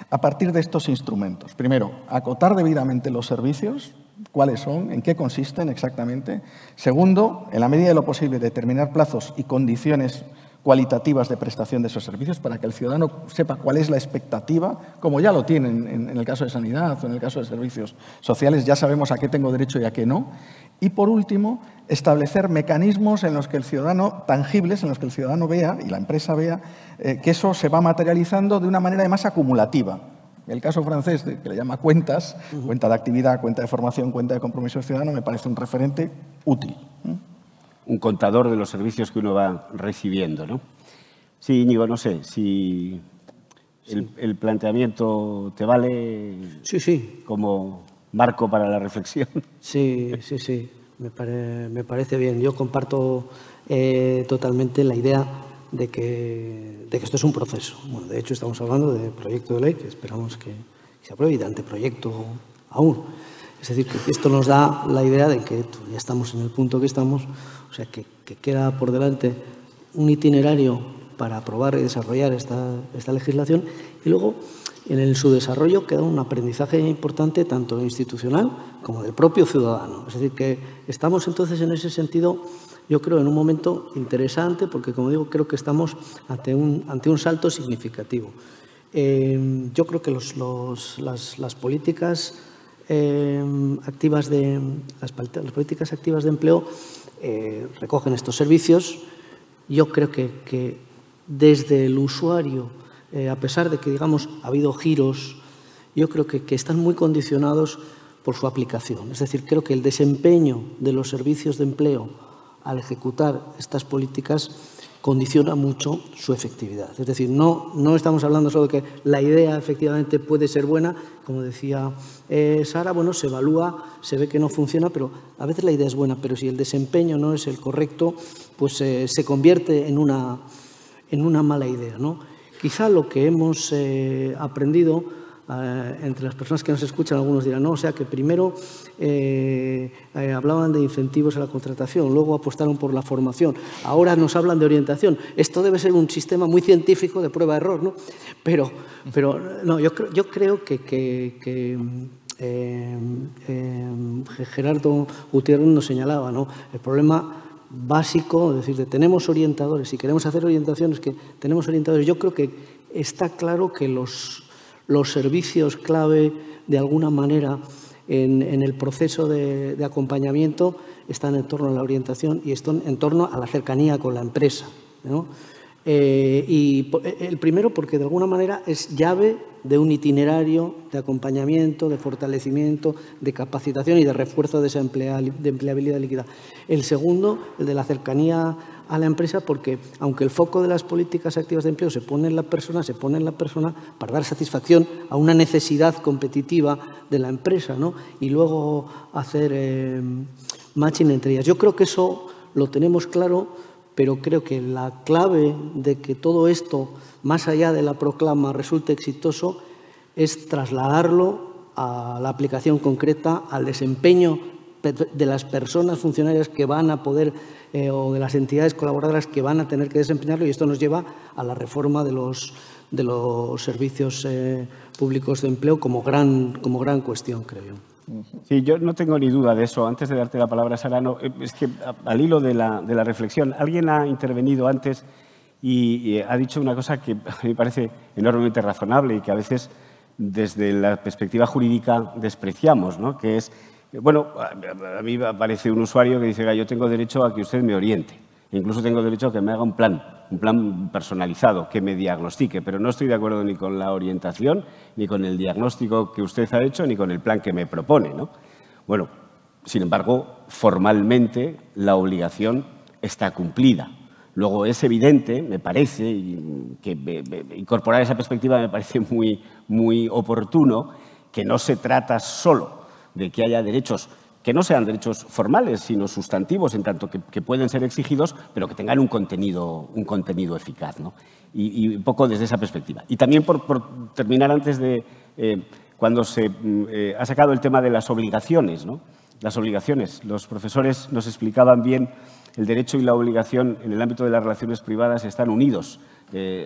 a partir de estos instrumentos. Primero, acotar debidamente los servicios, cuáles son, en qué consisten exactamente. Segundo, en la medida de lo posible, determinar plazos y condiciones cualitativas de prestación de esos servicios para que el ciudadano sepa cuál es la expectativa, como ya lo tienen en el caso de sanidad o en el caso de servicios sociales, ya sabemos a qué tengo derecho y a qué no. Y, por último, establecer mecanismos en los que el ciudadano, tangibles, en los que el ciudadano vea y la empresa vea que eso se va materializando de una manera además acumulativa. El caso francés, que le llama cuentas, cuenta de actividad, cuenta de formación, cuenta de compromiso ciudadano, me parece un referente útil. Un contador de los servicios que uno va recibiendo, ¿no? Sí, Íñigo, no sé, si el planteamiento te vale como marco para la reflexión. Sí, me parece bien. Yo comparto totalmente la idea de que esto es un proceso. Bueno, de hecho, estamos hablando de proyecto de ley que esperamos que se apruebe y de anteproyecto aún. Es decir, que esto nos da la idea de que ya estamos en el punto que estamos, o sea, que queda por delante un itinerario para aprobar y desarrollar esta legislación y luego en su desarrollo queda un aprendizaje importante tanto institucional como del propio ciudadano. Es decir, que estamos entonces en ese sentido, yo creo, en un momento interesante porque, como digo, creo que estamos ante un salto significativo. Yo creo que las políticas activas de empleo recogen estos servicios. Yo creo que desde el usuario, a pesar de que, digamos, ha habido giros, yo creo que están muy condicionados por su aplicación. Es decir, creo que el desempeño de los servicios de empleo al ejecutar estas políticas condiciona mucho su efectividad. Es decir, no estamos hablando solo de que la idea efectivamente puede ser buena, como decía Sara, bueno, se evalúa, se ve que no funciona, pero a veces la idea es buena, pero si el desempeño no es el correcto, pues se convierte en una mala idea, ¿no? Quizá lo que hemos aprendido entre las personas que nos escuchan, algunos dirán, no, o sea que primero hablaban de incentivos a la contratación, luego apostaron por la formación, ahora nos hablan de orientación. Esto debe ser un sistema muy científico de prueba-error, ¿no? Pero no, yo creo que Gerardo Gutiérrez nos señalaba, ¿no? El problema básico, es decir, tenemos orientadores, si queremos hacer orientaciones, que tenemos orientadores. Yo creo que está claro que los servicios clave, de alguna manera, en el proceso de acompañamiento están en torno a la orientación y están en torno a la cercanía con la empresa, ¿no? Y el primero porque de alguna manera es llave de un itinerario de acompañamiento, de fortalecimiento, de capacitación y de refuerzo de esa empleabilidad líquida. El segundo, el de la cercanía a la empresa, porque aunque el foco de las políticas activas de empleo se pone en la persona para dar satisfacción a una necesidad competitiva de la empresa, ¿no? Y luego hacer matching entre ellas. Yo creo que eso lo tenemos claro, pero creo que la clave de que todo esto, más allá de la proclama, resulte exitoso, es trasladarlo a la aplicación concreta, al desempeño de las personas funcionarias que van a poder, o de las entidades colaboradoras que van a tener que desempeñarlo, y esto nos lleva a la reforma de los servicios públicos de empleo como gran cuestión, creo yo. Sí, yo no tengo ni duda de eso. Antes de darte la palabra, Sara, es que al hilo de la reflexión, alguien ha intervenido antes y ha dicho una cosa que a mí me parece enormemente razonable y que a veces desde la perspectiva jurídica despreciamos, ¿no? Que es, bueno, a mí me aparece un usuario que dice, yo tengo derecho a que usted me oriente, e incluso tengo derecho a que me haga un plan personalizado, que me diagnostique, pero no estoy de acuerdo ni con la orientación, ni con el diagnóstico que usted ha hecho, ni con el plan que me propone, ¿no? Bueno, sin embargo, formalmente la obligación está cumplida. Luego es evidente, me parece, y que incorporar esa perspectiva me parece muy oportuno, que no se trata solo de que haya derechos que no sean derechos formales, sino sustantivos, en tanto que pueden ser exigidos, pero que tengan un contenido eficaz, ¿no? Y un poco desde esa perspectiva. Y también por terminar antes de cuando se ha sacado el tema de las obligaciones, ¿no? Las obligaciones. Los profesores nos explicaban bien el derecho y la obligación en el ámbito de las relaciones privadas están unidos.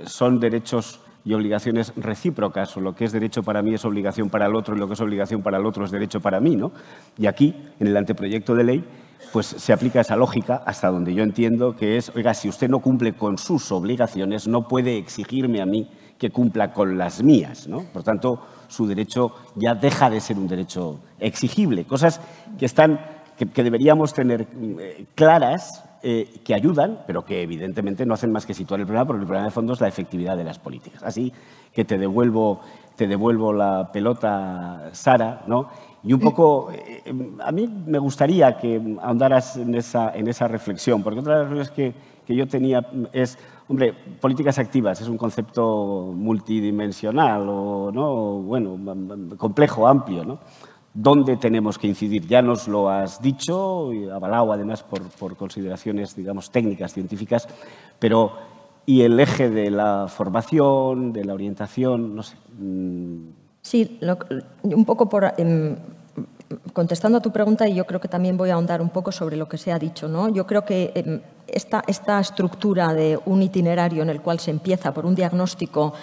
Son derechos y obligaciones recíprocas, o lo que es derecho para mí es obligación para el otro y lo que es obligación para el otro es derecho para mí, ¿no? Y aquí, en el anteproyecto de ley, pues se aplica esa lógica hasta donde yo entiendo que es, oiga, si usted no cumple con sus obligaciones, no puede exigirme a mí que cumpla con las mías, ¿no? Por tanto, su derecho ya deja de ser un derecho exigible. Cosas que deberíamos tener claras, que ayudan, pero que evidentemente no hacen más que situar el problema, porque el problema de fondo es la efectividad de las políticas. Así que te devuelvo la pelota, Sara, ¿no? Y un poco, a mí me gustaría que ahondaras en esa reflexión, porque otra de las reflexiones que yo tenía es, hombre, políticas activas es un concepto multidimensional o, ¿no? Bueno, complejo, amplio, ¿no? ¿Dónde tenemos que incidir? Ya nos lo has dicho, y avalado además por consideraciones, digamos, técnicas, científicas, pero ¿y el eje de la formación, de la orientación? No sé. Sí, un poco contestando a tu pregunta, y yo creo que también voy a ahondar un poco sobre lo que se ha dicho, ¿no? Yo creo que esta estructura de un itinerario en el cual se empieza por un diagnóstico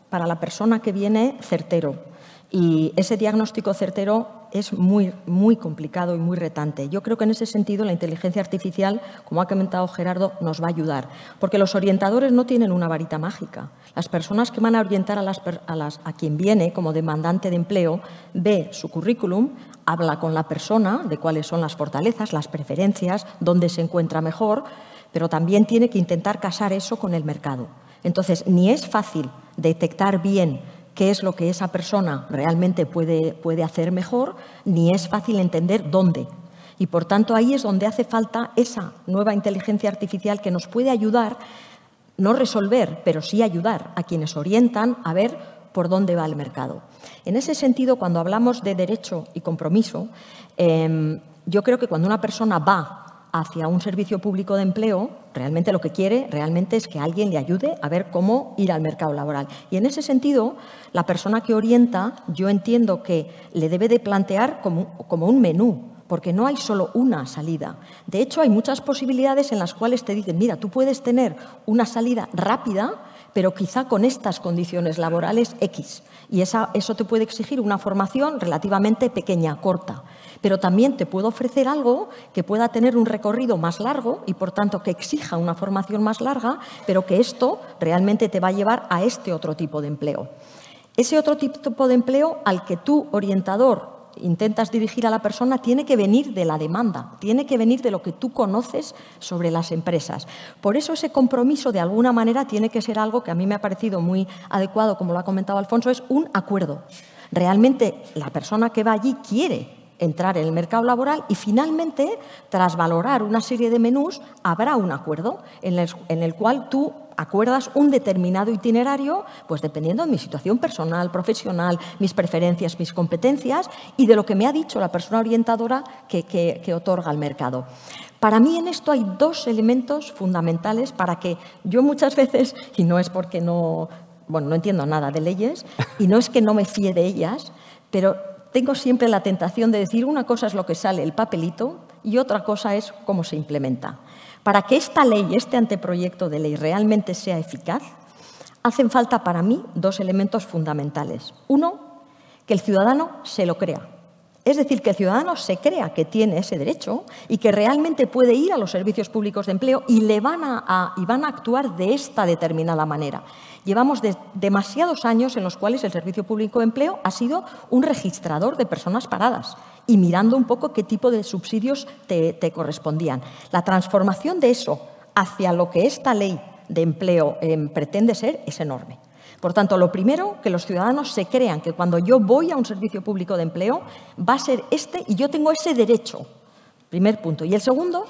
para la persona que viene certero. Y ese diagnóstico certero es muy, muy complicado y muy retante. Yo creo que en ese sentido la inteligencia artificial, como ha comentado Gerardo, nos va a ayudar. Porque los orientadores no tienen una varita mágica. Las personas que van a orientar a quien viene como demandante de empleo, ve su currículum, habla con la persona de cuáles son las fortalezas, las preferencias, dónde se encuentra mejor, pero también tiene que intentar casar eso con el mercado. Entonces, ni es fácil detectar bien qué es lo que esa persona realmente puede hacer mejor, ni es fácil entender dónde. Y, por tanto, ahí es donde hace falta esa nueva inteligencia artificial que nos puede ayudar, no resolver, pero sí ayudar a quienes orientan a ver por dónde va el mercado. En ese sentido, cuando hablamos de derecho y compromiso, yo creo que cuando una persona va hacia un servicio público de empleo, realmente lo que quiere es que alguien le ayude a ver cómo ir al mercado laboral. Y en ese sentido, la persona que orienta, yo entiendo que le debe de plantear como un menú, porque no hay solo una salida. De hecho, hay muchas posibilidades en las cuales te dicen, mira, tú puedes tener una salida rápida, pero quizá con estas condiciones laborales X. Y eso te puede exigir una formación relativamente pequeña, corta. Pero también te puedo ofrecer algo que pueda tener un recorrido más largo y, por tanto, que exija una formación más larga, pero que esto realmente te va a llevar a este otro tipo de empleo. Ese otro tipo de empleo al que tú, orientador, intentas dirigir a la persona tiene que venir de la demanda, tiene que venir de lo que tú conoces sobre las empresas. Por eso ese compromiso, de alguna manera, tiene que ser algo que a mí me ha parecido muy adecuado, como lo ha comentado Alfonso, es un acuerdo. Realmente la persona que va allí quiere entrar en el mercado laboral y, finalmente, tras valorar una serie de menús, habrá un acuerdo en el cual tú acuerdas un determinado itinerario, pues dependiendo de mi situación personal, profesional, mis preferencias, mis competencias y de lo que me ha dicho la persona orientadora que otorga el mercado. Para mí en esto hay dos elementos fundamentales para que yo muchas veces, y no es porque no entiendo nada de leyes y no es que no me fíe de ellas, pero tengo siempre la tentación de decir una cosa es lo que sale el papelito y otra cosa es cómo se implementa. Para que esta ley, este anteproyecto de ley realmente sea eficaz, hacen falta para mí dos elementos fundamentales. Uno, que el ciudadano se lo crea. Es decir, que el ciudadano se crea que tiene ese derecho y que realmente puede ir a los servicios públicos de empleo y van a actuar de esta determinada manera. Llevamos demasiados años en los cuales el Servicio Público de Empleo ha sido un registrador de personas paradas y mirando un poco qué tipo de subsidios te correspondían. La transformación de eso hacia lo que esta ley de empleo pretende ser es enorme. Por tanto, lo primero, que los ciudadanos se crean que cuando yo voy a un servicio público de empleo va a ser y yo tengo ese derecho. Primer punto. Y el segundo,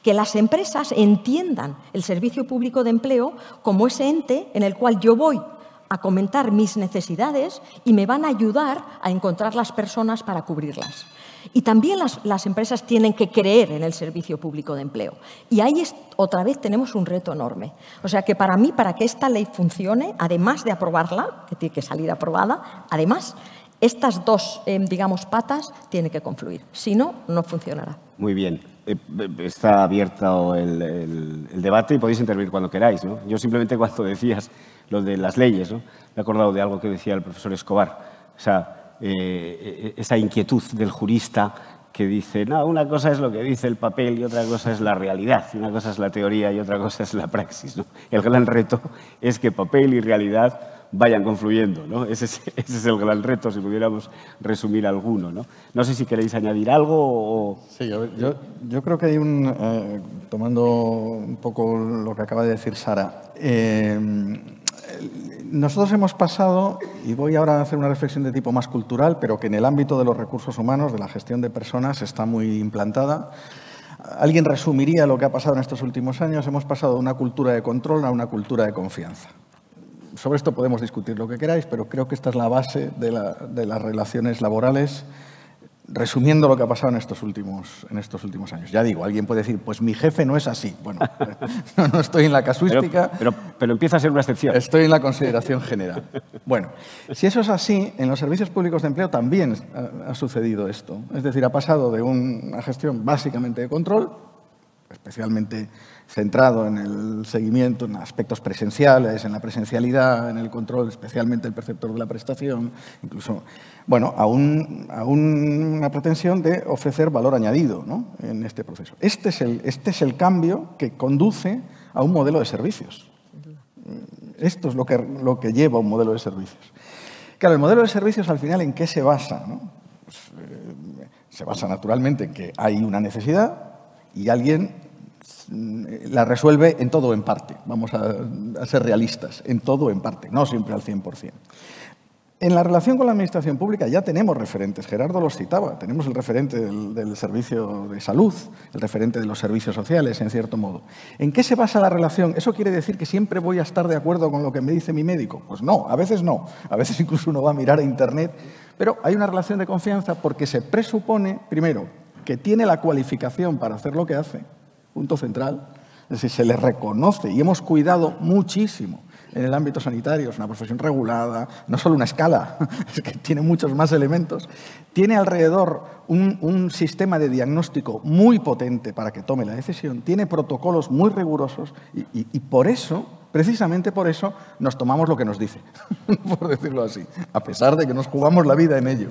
que las empresas entiendan el servicio público de empleo como ese ente en el cual yo voy a comentar mis necesidades y me van a ayudar a encontrar las personas para cubrirlas. Y también las empresas tienen que creer en el servicio público de empleo. Y ahí otra vez tenemos un reto enorme. O sea que para mí, para que esta ley funcione, además de aprobarla, que tiene que salir aprobada, además, estas dos, patas tienen que confluir. Si no, no funcionará. Muy bien. Está abierto el debate y podéis intervenir cuando queráis, ¿no? Yo simplemente cuando decías lo de las leyes, ¿no? Me he acordado de algo que decía el profesor Escobar. O sea, esa inquietud del jurista que dice, no, una cosa es lo que dice el papel y otra cosa es la realidad, una cosa es la teoría y otra cosa es la praxis, ¿no? El gran reto es que papel y realidad vayan confluyendo, ¿no? Ese es el gran reto, si pudiéramos resumir alguno, ¿no? No sé si queréis añadir algo o... Sí, yo creo que hay tomando un poco lo que acaba de decir Sara, nosotros hemos pasado, y voy ahora a hacer una reflexión de tipo más cultural, pero que en el ámbito de los recursos humanos, de la gestión de personas, está muy implantada. Alguien resumiría lo que ha pasado en estos últimos años. Hemos pasado de una cultura de control a una cultura de confianza. Sobre esto podemos discutir lo que queráis, pero creo que esta es la base de las relaciones laborales, resumiendo lo que ha pasado en estos últimos años. Ya digo, alguien puede decir, pues mi jefe no es así. Bueno, no estoy en la casuística. Pero empieza a ser una excepción. Estoy en la consideración general. Bueno, si eso es así, en los servicios públicos de empleo también ha sucedido esto. Es decir, ha pasado de una gestión básicamente de control, especialmente centrado en el seguimiento, en aspectos presenciales, en la presencialidad, en el control, especialmente el perceptor de la prestación, incluso, bueno, a una pretensión de ofrecer valor añadido, ¿no?, en este proceso. Este es el cambio que conduce a un modelo de servicios. Esto es lo que lleva a un modelo de servicios. Claro, el modelo de servicios, al final, ¿en qué se basa, no? Pues, se basa, naturalmente, en que hay una necesidad y alguien la resuelve en todo o en parte. Vamos a ser realistas, en todo o en parte, no siempre al 100%. En la relación con la administración pública ya tenemos referentes, Gerardo los citaba, tenemos el referente del servicio de salud, el referente de los servicios sociales, en cierto modo. ¿En qué se basa la relación? ¿Eso quiere decir que siempre voy a estar de acuerdo con lo que me dice mi médico? Pues no, a veces incluso uno va a mirar a Internet, pero hay una relación de confianza porque se presupone, primero, que tiene la cualificación para hacer lo que hace, punto central, es decir, se le reconoce y hemos cuidado muchísimo en el ámbito sanitario, es una profesión regulada, no solo una escala, es que tiene muchos más elementos, tiene alrededor un sistema de diagnóstico muy potente para que tome la decisión, tiene protocolos muy rigurosos y por eso, precisamente por eso, nos tomamos lo que nos dice, por decirlo así, a pesar de que nos jugamos la vida en ello.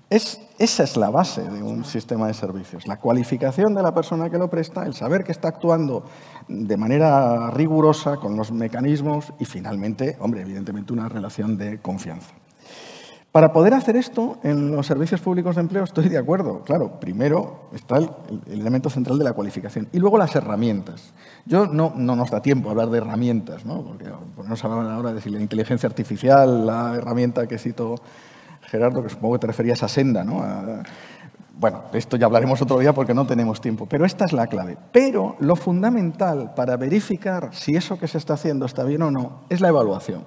Esa es la base de un sistema de servicios, la cualificación de la persona que lo presta, el saber que está actuando de manera rigurosa con los mecanismos y finalmente, hombre, evidentemente una relación de confianza. Para poder hacer esto en los servicios públicos de empleo estoy de acuerdo. Claro, primero está el elemento central de la cualificación y luego las herramientas. No nos da tiempo a hablar de herramientas, ¿no? Porque ponernos a hablar ahora de si la inteligencia artificial, la herramienta que citó Gerardo, que supongo que te referías a Senda, ¿no? Bueno, de esto ya hablaremos otro día porque no tenemos tiempo, pero esta es la clave. Pero lo fundamental para verificar si eso que se está haciendo está bien o no es la evaluación.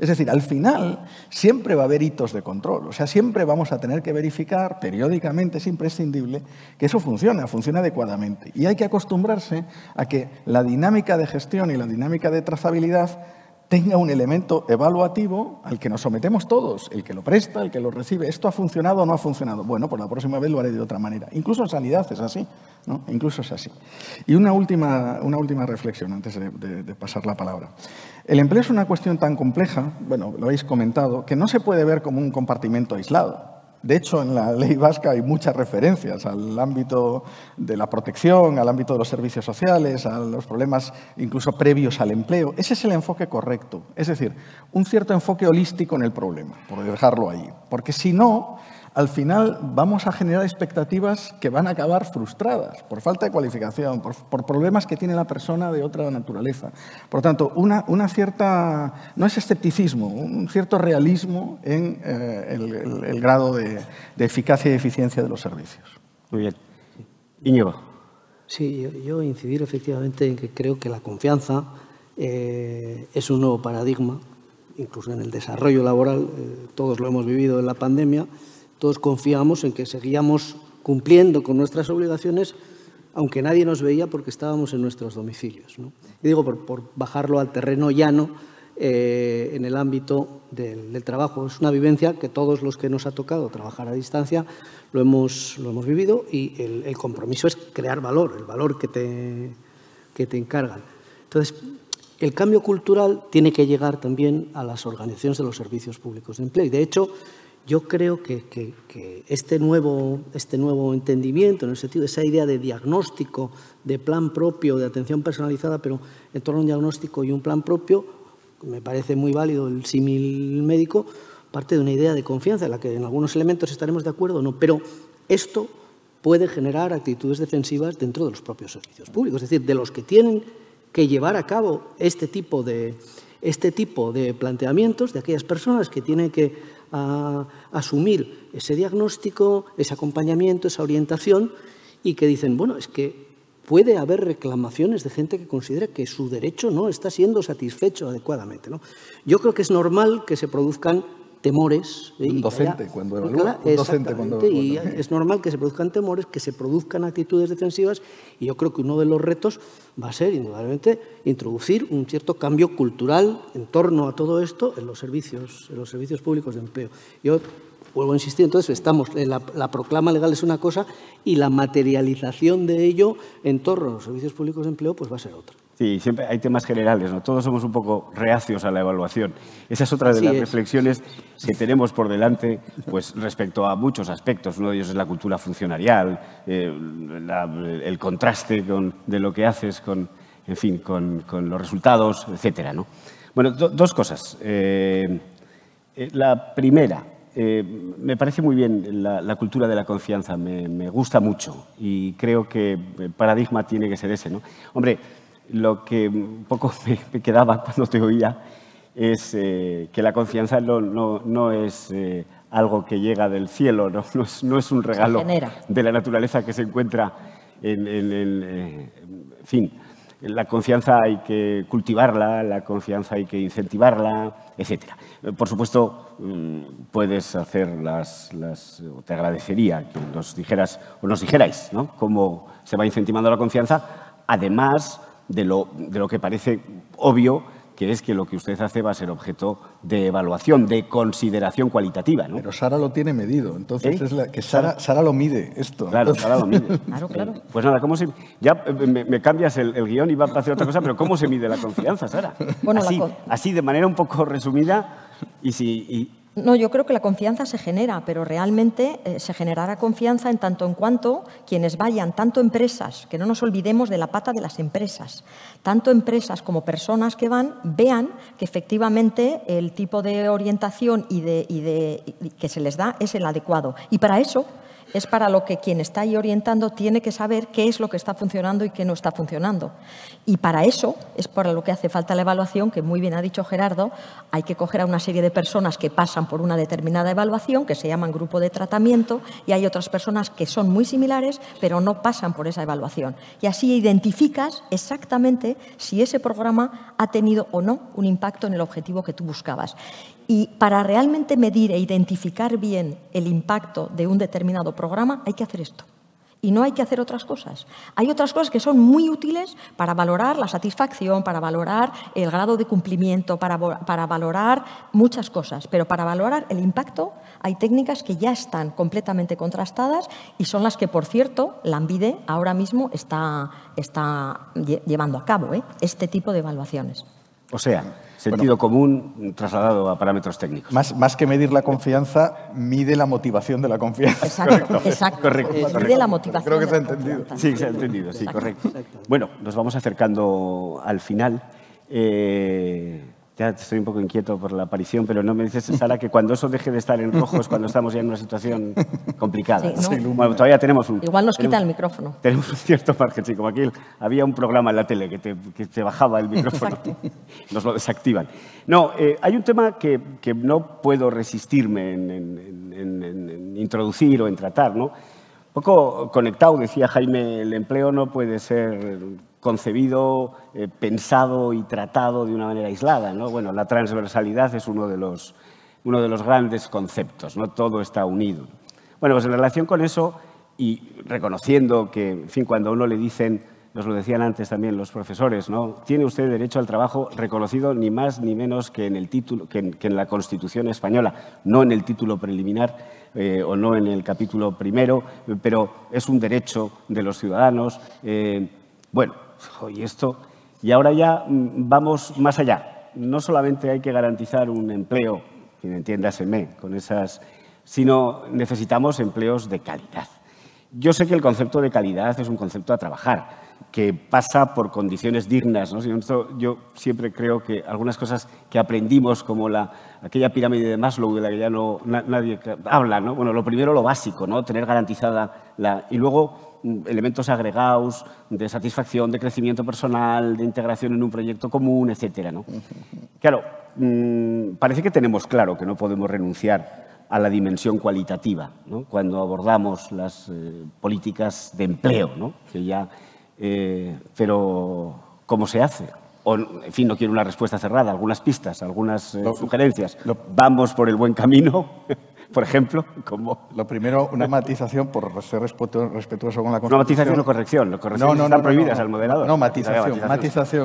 Es decir, al final siempre va a haber hitos de control, o sea, siempre vamos a tener que verificar periódicamente, es imprescindible, que eso funcione adecuadamente. Y hay que acostumbrarse a que la dinámica de gestión y la dinámica de trazabilidad tenga un elemento evaluativo al que nos sometemos todos, el que lo presta, el que lo recibe. ¿Esto ha funcionado o no ha funcionado? Bueno, pues la próxima vez lo haré de otra manera. Incluso en sanidad es así, ¿no? Incluso es así. Y una última reflexión antes de pasar la palabra. El empleo es una cuestión tan compleja, bueno, lo habéis comentado, que no se puede ver como un compartimento aislado. De hecho, en la ley vasca hay muchas referencias al ámbito de la protección, al ámbito de los servicios sociales, a los problemas incluso previos al empleo. Ese es el enfoque correcto, es decir, un cierto enfoque holístico en el problema, por dejarlo ahí. Porque si no, al final vamos a generar expectativas que van a acabar frustradas por falta de cualificación, por problemas que tiene la persona de otra naturaleza. Por tanto, una cierta, no es escepticismo, un cierto realismo en el grado de eficacia y eficiencia de los servicios. Muy bien. Íñigo. Sí, yo incidir efectivamente en que creo que la confianza es un nuevo paradigma, incluso en el desarrollo laboral, todos lo hemos vivido en la pandemia. Todos confiamos en que seguíamos cumpliendo con nuestras obligaciones, aunque nadie nos veía porque estábamos en nuestros domicilios, ¿no? Y digo, por bajarlo al terreno llano en el ámbito del trabajo. Es una vivencia que todos los que nos ha tocado trabajar a distancia lo hemos vivido y el compromiso es crear valor, el valor que te encargan. Entonces, el cambio cultural tiene que llegar también a las organizaciones de los servicios públicos de empleo. Y, de hecho, yo creo que este nuevo entendimiento, en el sentido de esa idea de diagnóstico, de plan propio, de atención personalizada, pero en torno a un diagnóstico y un plan propio, me parece muy válido el símil médico, parte de una idea de confianza, en la que en algunos elementos estaremos de acuerdo o no, pero esto puede generar actitudes defensivas dentro de los propios servicios públicos, es decir, de los que tienen que llevar a cabo este tipo de planteamientos, de aquellas personas que tienen que asumir ese diagnóstico, ese acompañamiento, esa orientación, y que dicen, bueno, es que puede haber reclamaciones de gente que considera que su derecho no está siendo satisfecho adecuadamente, ¿no? Yo creo que es normal que se produzcan temores. Un docente cuando evalúa. Y es normal que se produzcan temores, que se produzcan actitudes defensivas, y yo creo que uno de los retos va a ser, indudablemente, introducir un cierto cambio cultural en torno a todo esto en los servicios públicos de empleo. Yo vuelvo a insistir, entonces la proclama legal es una cosa y la materialización de ello en torno a los servicios públicos de empleo pues va a ser otra. Sí, siempre hay temas generales, ¿no? Todos somos un poco reacios a la evaluación. Esa es otra de las reflexiones que tenemos por delante, pues, respecto a muchos aspectos. Uno de ellos es la cultura funcionarial, el contraste de lo que haces con los resultados, etcétera, ¿no? Bueno, dos cosas. La primera, me parece muy bien la cultura de la confianza, me gusta mucho y creo que el paradigma tiene que ser ese, ¿no? Hombre, lo que un poco me quedaba cuando te oía es que la confianza no es algo que llega del cielo, no es un regalo de la naturaleza que se encuentra en fin. La confianza hay que cultivarla, la confianza hay que incentivarla, etcétera. Por supuesto, puedes hacer o te agradecería que nos dijeras o nos dijerais, ¿no?, cómo se va incentivando la confianza, además de lo que parece obvio, que es que lo que usted hace va a ser objeto de evaluación, de consideración cualitativa, ¿no? Pero Sara lo tiene medido, entonces Sara lo mide esto. Claro, Sara lo mide. Claro. Pues nada, ya me cambias el guión y va a hacer otra cosa, pero ¿cómo se mide la confianza, Sara? Bueno, así, de manera un poco resumida, No, yo creo que la confianza se genera, pero realmente se generará confianza en tanto en cuanto quienes vayan, tanto empresas, que no nos olvidemos de la pata de las empresas, tanto empresas como personas que vean que efectivamente el tipo de orientación y que se les da es el adecuado. Y para eso es para lo que quien está ahí orientando tiene que saber qué es lo que está funcionando y qué no está funcionando. Y para eso es para lo que hace falta la evaluación, que muy bien ha dicho Gerardo, hay que coger a una serie de personas que pasan por una determinada evaluación, que se llaman grupo de tratamiento, y hay otras personas que son muy similares, pero no pasan por esa evaluación. Y así identificas exactamente si ese programa ha tenido o no un impacto en el objetivo que tú buscabas. Y para realmente medir e identificar bien el impacto de un determinado programa hay que hacer esto. Y no hay que hacer otras cosas. Hay otras cosas que son muy útiles para valorar la satisfacción, para valorar el grado de cumplimiento, para valorar muchas cosas. Pero para valorar el impacto hay técnicas que ya están completamente contrastadas y son las que, por cierto, Lanbide ahora mismo está llevando a cabo, este tipo de evaluaciones. O sea, sentido común trasladado a parámetros técnicos. Más que medir la confianza, mide la motivación de la confianza. Exacto. Correcto. Mide la motivación. Creo que se ha entendido. Sí, se ha entendido, sí, correcto. Bueno, nos vamos acercando al final. Ya estoy un poco inquieto por la aparición, pero no me dices, Sara, que cuando eso deje de estar en rojo es cuando estamos ya en una situación complicada. Sí, ¿no? Bueno, todavía tenemos Igual nos quitan el micrófono. Tenemos un cierto margen, sí, como aquí había un programa en la tele que te bajaba el micrófono. Nos lo desactivan. No, hay un tema que no puedo resistirme en introducir o en tratar, ¿no? Un poco conectado, decía Jaime, el empleo no puede ser concebido, pensado y tratado de una manera aislada, ¿no? Bueno, la transversalidad es uno de los grandes conceptos, ¿no? Todo está unido. Bueno, pues en relación con eso y reconociendo que, en fin, cuando a uno le dicen, nos lo decían antes también los profesores, ¿no?, tiene usted derecho al trabajo reconocido ni más ni menos que en el título, que en la Constitución española, no en el título preliminar o no en el capítulo primero, pero es un derecho de los ciudadanos. Bueno, y ahora ya vamos más allá. No solamente hay que garantizar un empleo, quien entiéndaseme, con esas sino necesitamos empleos de calidad. Yo sé que el concepto de calidad es un concepto a trabajar, que pasa por condiciones dignas, ¿no? Yo siempre creo que algunas cosas que aprendimos, como aquella pirámide de Maslow de la que ya nadie habla, ¿no? Bueno, lo primero, lo básico, ¿no? Tener garantizada y luego elementos agregados de satisfacción, de crecimiento personal, de integración en un proyecto común, etcétera, ¿no? Claro, parece que tenemos claro que no podemos renunciar a la dimensión cualitativa, ¿no? Cuando abordamos las políticas de empleo, ¿no? Pero, ¿cómo se hace? O, en fin, no quiero una respuesta cerrada, algunas pistas, algunas sugerencias. ¿Vamos por el buen camino, por ejemplo? Lo primero, una matización, por ser respetuoso con la Constitución. ¿Una matización o corrección? Las correcciones están prohibidas al moderador. No, matización.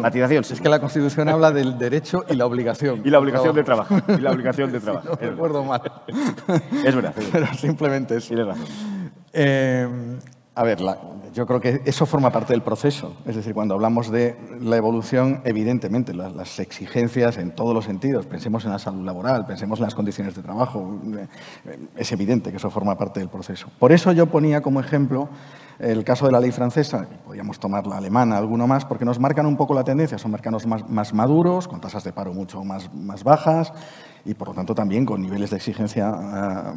Matización, sí. Es que la Constitución habla del derecho y la obligación. Y la obligación de trabajo. Y la obligación de trabajo. No recuerdo mal. Es verdad. Pero simplemente eso. Tienes razón. A ver, yo creo que eso forma parte del proceso. Es decir, cuando hablamos de la evolución, evidentemente, las exigencias en todos los sentidos, pensemos en la salud laboral, pensemos en las condiciones de trabajo, es evidente que eso forma parte del proceso. Por eso yo ponía como ejemplo el caso de la ley francesa, podríamos tomar la alemana, alguno más, porque nos marcan un poco la tendencia. Son mercados más maduros, con tasas de paro mucho más bajas, y, por lo tanto, también con niveles de exigencia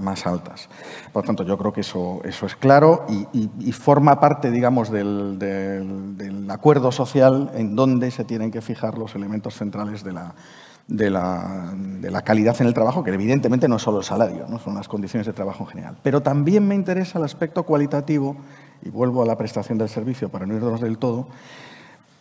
más altas. Por lo tanto, yo creo que eso es claro y forma parte, digamos, del acuerdo social en donde se tienen que fijar los elementos centrales de la calidad en el trabajo, que evidentemente no es solo el salario, ¿no? Son las condiciones de trabajo en general. Pero también me interesa el aspecto cualitativo, y vuelvo a la prestación del servicio para no irnos del todo,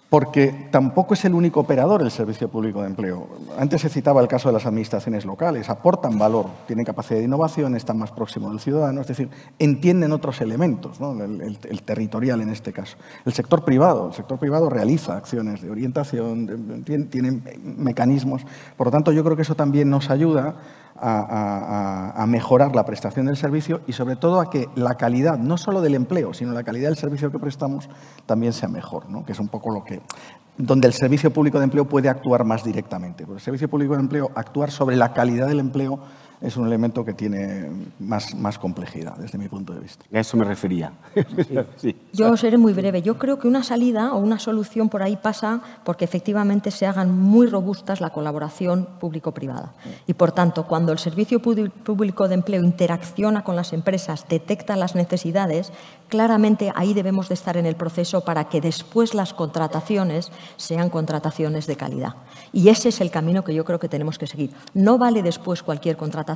porque tampoco es el único operador el servicio público de empleo. Antes se citaba el caso de las administraciones locales, aportan valor, tienen capacidad de innovación, están más próximos del ciudadano, es decir, entienden otros elementos, ¿no? el territorial en este caso. El sector privado realiza acciones de orientación, tiene mecanismos, por lo tanto yo creo que eso también nos ayuda a mejorar la prestación del servicio y, sobre todo, a que la calidad, no solo del empleo, sino la calidad del servicio que prestamos también sea mejor, ¿no? Que es un poco donde el servicio público de empleo puede actuar más directamente. Porque el servicio público de empleo, actuar sobre la calidad del empleo, es un elemento que tiene más complejidad, desde mi punto de vista. A eso me refería. Sí. Yo seré muy breve. Yo creo que una salida o una solución por ahí pasa porque efectivamente se hagan muy robustas la colaboración público-privada. Y, por tanto, cuando el servicio público de empleo interacciona con las empresas, detecta las necesidades, claramente ahí debemos de estar en el proceso para que después las contrataciones sean contrataciones de calidad. Y ese es el camino que yo creo que tenemos que seguir. No vale después cualquier contratación,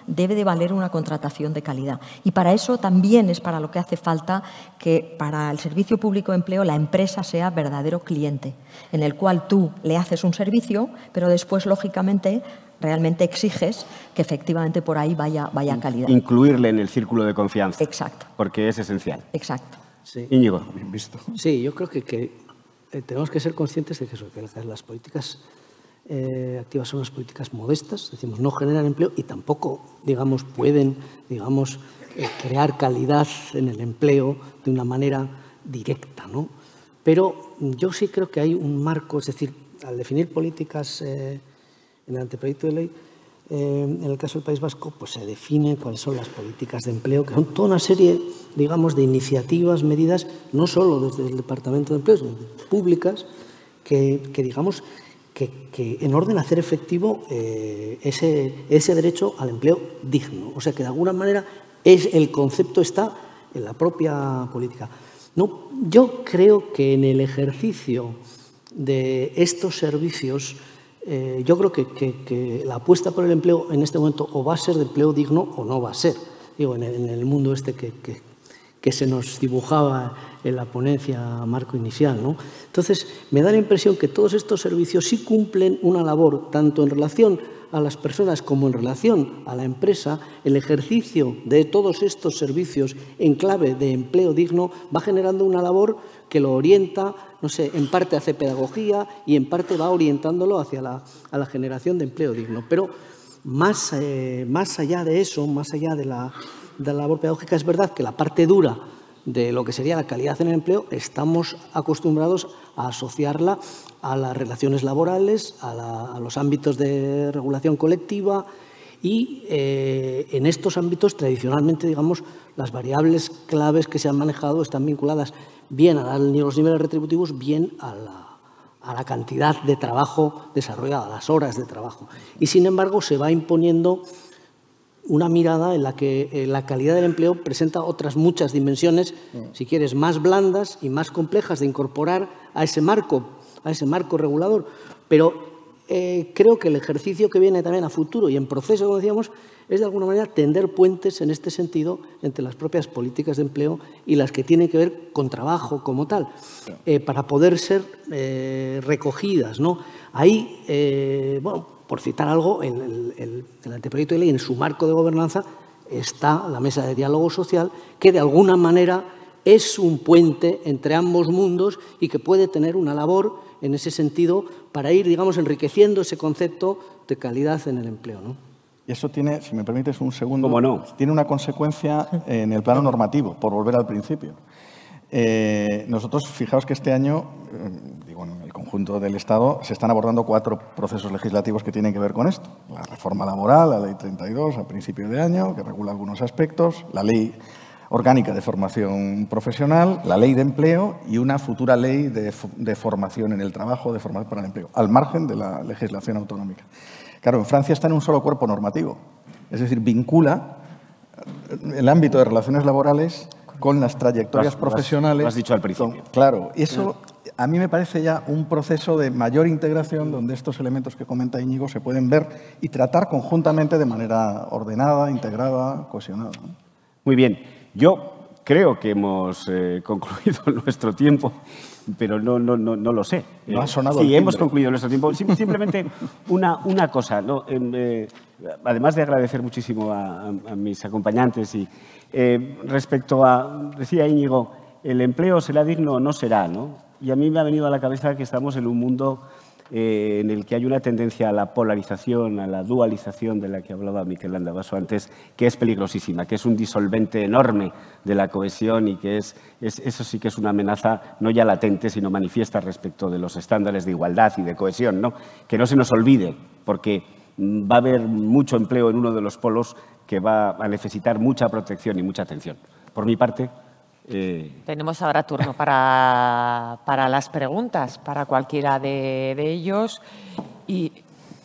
debe de valer una contratación de calidad. Y para eso también es para lo que hace falta que para el servicio público de empleo la empresa sea verdadero cliente, en el cual tú le haces un servicio, pero después, lógicamente, realmente exiges que efectivamente por ahí vaya calidad. Incluirle en el círculo de confianza. Exacto. Porque es esencial. Exacto. Sí. Íñigo. Bien visto. Sí, yo creo que tenemos que ser conscientes de que las políticas activas son unas políticas modestas, decimos, no generan empleo y tampoco, digamos, pueden, digamos, crear calidad en el empleo de una manera directa, ¿no? Pero yo sí creo que hay un marco, es decir, al definir políticas en el anteproyecto de ley, en el caso del País Vasco, pues se define cuáles son las políticas de empleo, que son toda una serie, digamos, de iniciativas, medidas, no solo desde el Departamento de Empleo, sino públicas, que digamos, que en orden a hacer efectivo ese derecho al empleo digno. O sea, que de alguna manera el concepto está en la propia política. No, yo creo que en el ejercicio de estos servicios, yo creo que la apuesta por el empleo en este momento o va a ser de empleo digno o no va a ser. Digo, en el mundo este que se nos dibujaba en la ponencia marco inicial, ¿no? Entonces, me da la impresión que todos estos servicios sí cumplen una labor, tanto en relación a las personas como en relación a la empresa. El ejercicio de todos estos servicios en clave de empleo digno va generando una labor que lo orienta, no sé, en parte hace pedagogía y en parte va orientándolo hacia a la generación de empleo digno. Pero más allá de eso, más allá de la labor pedagógica, es verdad que la parte dura de lo que sería la calidad en el empleo estamos acostumbrados a asociarla a las relaciones laborales, a los ámbitos de regulación colectiva Y en estos ámbitos, tradicionalmente, digamos, las variables claves que se han manejado están vinculadas bien a los niveles retributivos, bien a la cantidad de trabajo desarrollada, a las horas de trabajo. Y, sin embargo, se va imponiendo una mirada en la que la calidad del empleo presenta otras muchas dimensiones, si quieres, más blandas y más complejas de incorporar a ese marco regulador. Pero creo que el ejercicio que viene también a futuro y en proceso, como decíamos, es de alguna manera tender puentes en este sentido entre las propias políticas de empleo y las que tienen que ver con trabajo como tal, para poder ser recogidas, ¿no? Ahí, bueno, por citar algo, en el anteproyecto de ley, en su marco de gobernanza, está la mesa de diálogo social, que de alguna manera es un puente entre ambos mundos y que puede tener una labor en ese sentido para ir, digamos, enriqueciendo ese concepto de calidad en el empleo, ¿no? Y eso tiene, si me permites un segundo, ¿Cómo no? Tiene una consecuencia en el plano normativo, por volver al principio. Nosotros, fijaos que este año, digo, en el conjunto del Estado, se están abordando 4 procesos legislativos que tienen que ver con esto. La reforma laboral, la Ley 32, a principio de año, que regula algunos aspectos, la Ley Orgánica de Formación Profesional, la Ley de Empleo y una futura ley de formación en el trabajo, de formación para el empleo, al margen de la legislación autonómica. Claro, en Francia está en un solo cuerpo normativo, es decir, vincula el ámbito de relaciones laborales con las trayectorias profesionales. Lo has dicho al principio. Claro, eso a mí me parece ya un proceso de mayor integración donde estos elementos que comenta Íñigo se pueden ver y tratar conjuntamente de manera ordenada, integrada, cohesionada, ¿no? Muy bien. Yo creo que hemos concluido nuestro tiempo, pero no lo sé. No ha sonado sí, el hemos timbre. concluido nuestro tiempo. Simplemente una cosa, ¿no? Además de agradecer muchísimo a mis acompañantes y respecto a, decía Íñigo, el empleo será digno o no será, ¿no? Y a mí me ha venido a la cabeza que estamos en un mundo en el que hay una tendencia a la polarización, a la dualización de la que hablaba Miquel Andabaso antes, que es peligrosísima, que es un disolvente enorme de la cohesión y que eso sí que es una amenaza no ya latente, sino manifiesta respecto de los estándares de igualdad y de cohesión, ¿no? Que no se nos olvide, porque va a haber mucho empleo en uno de los polos que va a necesitar mucha protección y mucha atención. Por mi parte... Tenemos ahora turno para las preguntas, para cualquiera de ellos. Y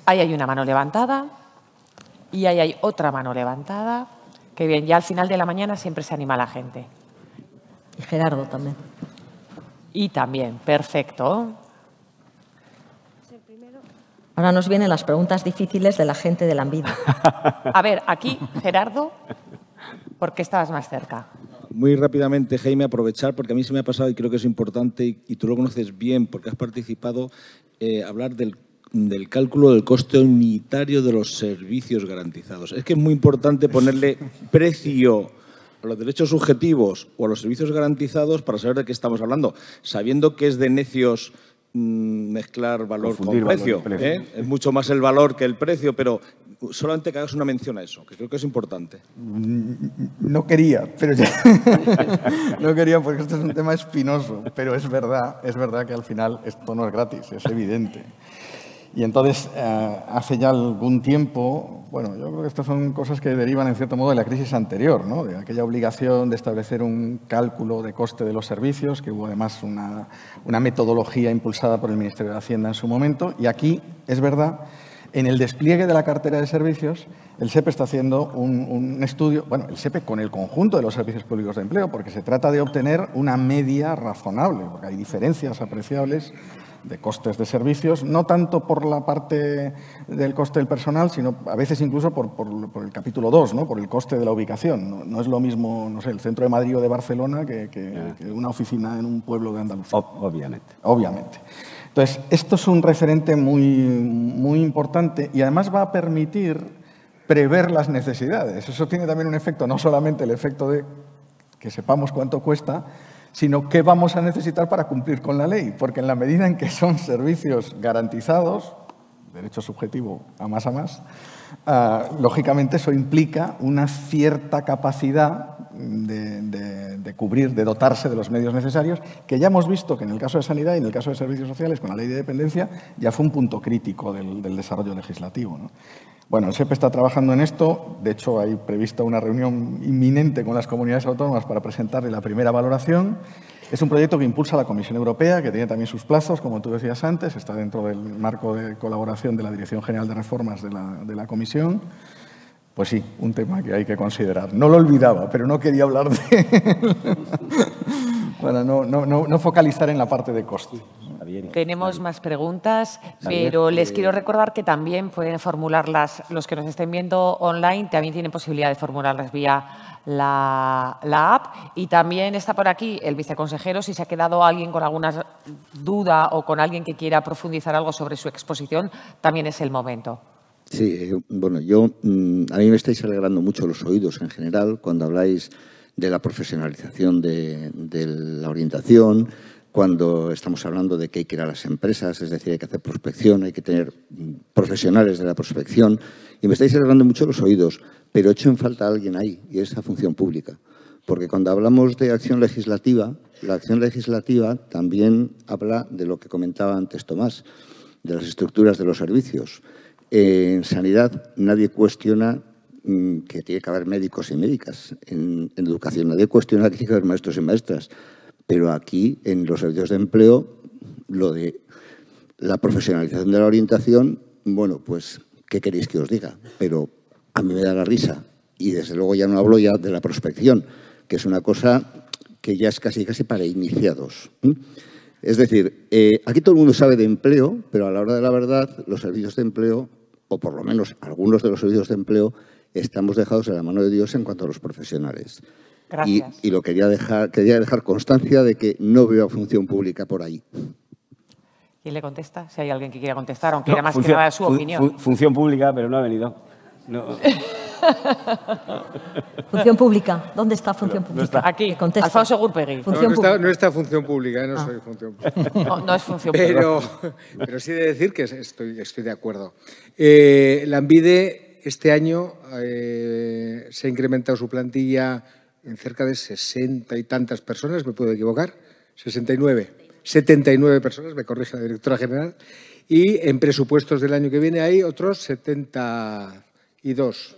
ahí hay una mano levantada y ahí hay otra mano levantada. Que bien, ya al final de la mañana siempre se anima la gente. Y Gerardo también. Y también, perfecto. Ahora nos vienen las preguntas difíciles de la gente de la vida. A ver, aquí, Gerardo, ¿por qué estabas más cerca? Muy rápidamente, Jaime, aprovechar, porque a mí se me ha pasado y creo que es importante, y tú lo conoces bien porque has participado, hablar del cálculo del coste unitario de los servicios garantizados. Es que es muy importante ponerle precio a los derechos subjetivos o a los servicios garantizados para saber de qué estamos hablando, sabiendo que es de necios mezclar valor con precio. Es mucho más el valor que el precio, pero solamente que hagas una mención a eso, que creo que es importante. No quería, pero ya no quería porque este es un tema espinoso, pero es verdad que al final esto no es gratis, es evidente. Y entonces, hace ya algún tiempo, bueno, yo creo que estas son cosas que derivan en cierto modo de la crisis anterior, ¿no? De aquella obligación de establecer un cálculo de coste de los servicios, que hubo además una metodología impulsada por el Ministerio de Hacienda en su momento. Y aquí, es verdad, en el despliegue de la cartera de servicios, el SEPE está haciendo un estudio, bueno, el SEPE con el conjunto de los servicios públicos de empleo, porque se trata de obtener una media razonable, porque hay diferencias apreciables de costes de servicios, no tanto por la parte del coste del personal, sino a veces incluso por el capítulo 2, ¿no? Por el coste de la ubicación. No es lo mismo, no sé, el centro de Madrid o de Barcelona que una oficina en un pueblo de Andalucía. Obviamente. Entonces, esto es un referente muy importante y además va a permitir prever las necesidades. Eso tiene también un efecto, no solamente el efecto de que sepamos cuánto cuesta, sino qué vamos a necesitar para cumplir con la ley, porque en la medida en que son servicios garantizados, derecho subjetivo a más, lógicamente eso implica una cierta capacidad de cubrir, de dotarse de los medios necesarios, que ya hemos visto que en el caso de sanidad y en el caso de servicios sociales, con la ley de dependencia, ya fue un punto crítico del desarrollo legislativo, ¿no? Bueno, el SEPE está trabajando en esto. De hecho, hay prevista una reunión inminente con las comunidades autónomas para presentarle la primera valoración. Es un proyecto que impulsa la Comisión Europea, que tiene también sus plazos, como tú decías antes, está dentro del marco de colaboración de la Dirección General de Reformas de la Comisión. Pues sí, un tema que hay que considerar. No lo olvidaba, pero no quería hablar de él para no focalizar en la parte de coste. Tenemos más preguntas, pero les quiero recordar que también pueden formularlas, los que nos estén viendo online, también tienen posibilidad de formularlas vía la app. Y también está por aquí el viceconsejero, si se ha quedado alguien con alguna duda o con alguien que quiera profundizar algo sobre su exposición, también es el momento. Sí, bueno, a mí me estáis alegrando mucho los oídos en general cuando habláis de la profesionalización de la orientación, cuando estamos hablando de que hay que ir a las empresas, es decir, hay que hacer prospección, hay que tener profesionales de la prospección, y me estáis alegrando mucho los oídos, pero echo en falta a alguien ahí, y es la función pública. Porque cuando hablamos de acción legislativa, la acción legislativa también habla de lo que comentaba antes Tomás, de las estructuras de los servicios. En sanidad nadie cuestiona que tiene que haber médicos y médicas. En educación nadie cuestiona que tiene que haber maestros y maestras. Pero aquí, en los servicios de empleo, lo de la profesionalización de la orientación, bueno, pues, ¿qué queréis que os diga? Pero a mí me da la risa. Y desde luego ya no hablo ya de la prospección, que es una cosa que ya es casi para iniciados. Es decir, aquí todo el mundo sabe de empleo, pero a la hora de la verdad, los servicios de empleo, o por lo menos algunos de los servicios de empleo, estamos dejados en la mano de Dios en cuanto a los profesionales. Gracias. Y lo quería dejar constancia de que no veo a función pública por ahí. ¿Quién le contesta? Si hay alguien que quiera contestar, aunque era más que nada su opinión. Función pública, pero no ha venido. No. Función pública. ¿Dónde está función pública? Aquí, Alfonso Gurpegui. No está función pública, no soy función pública. No es función pública. Pero sí de decir que estoy de acuerdo. Lanbide este año se ha incrementado su plantilla en cerca de 60 y tantas personas, me puedo equivocar, 79 personas, me corrige la directora general, y en presupuestos del año que viene hay otros 72.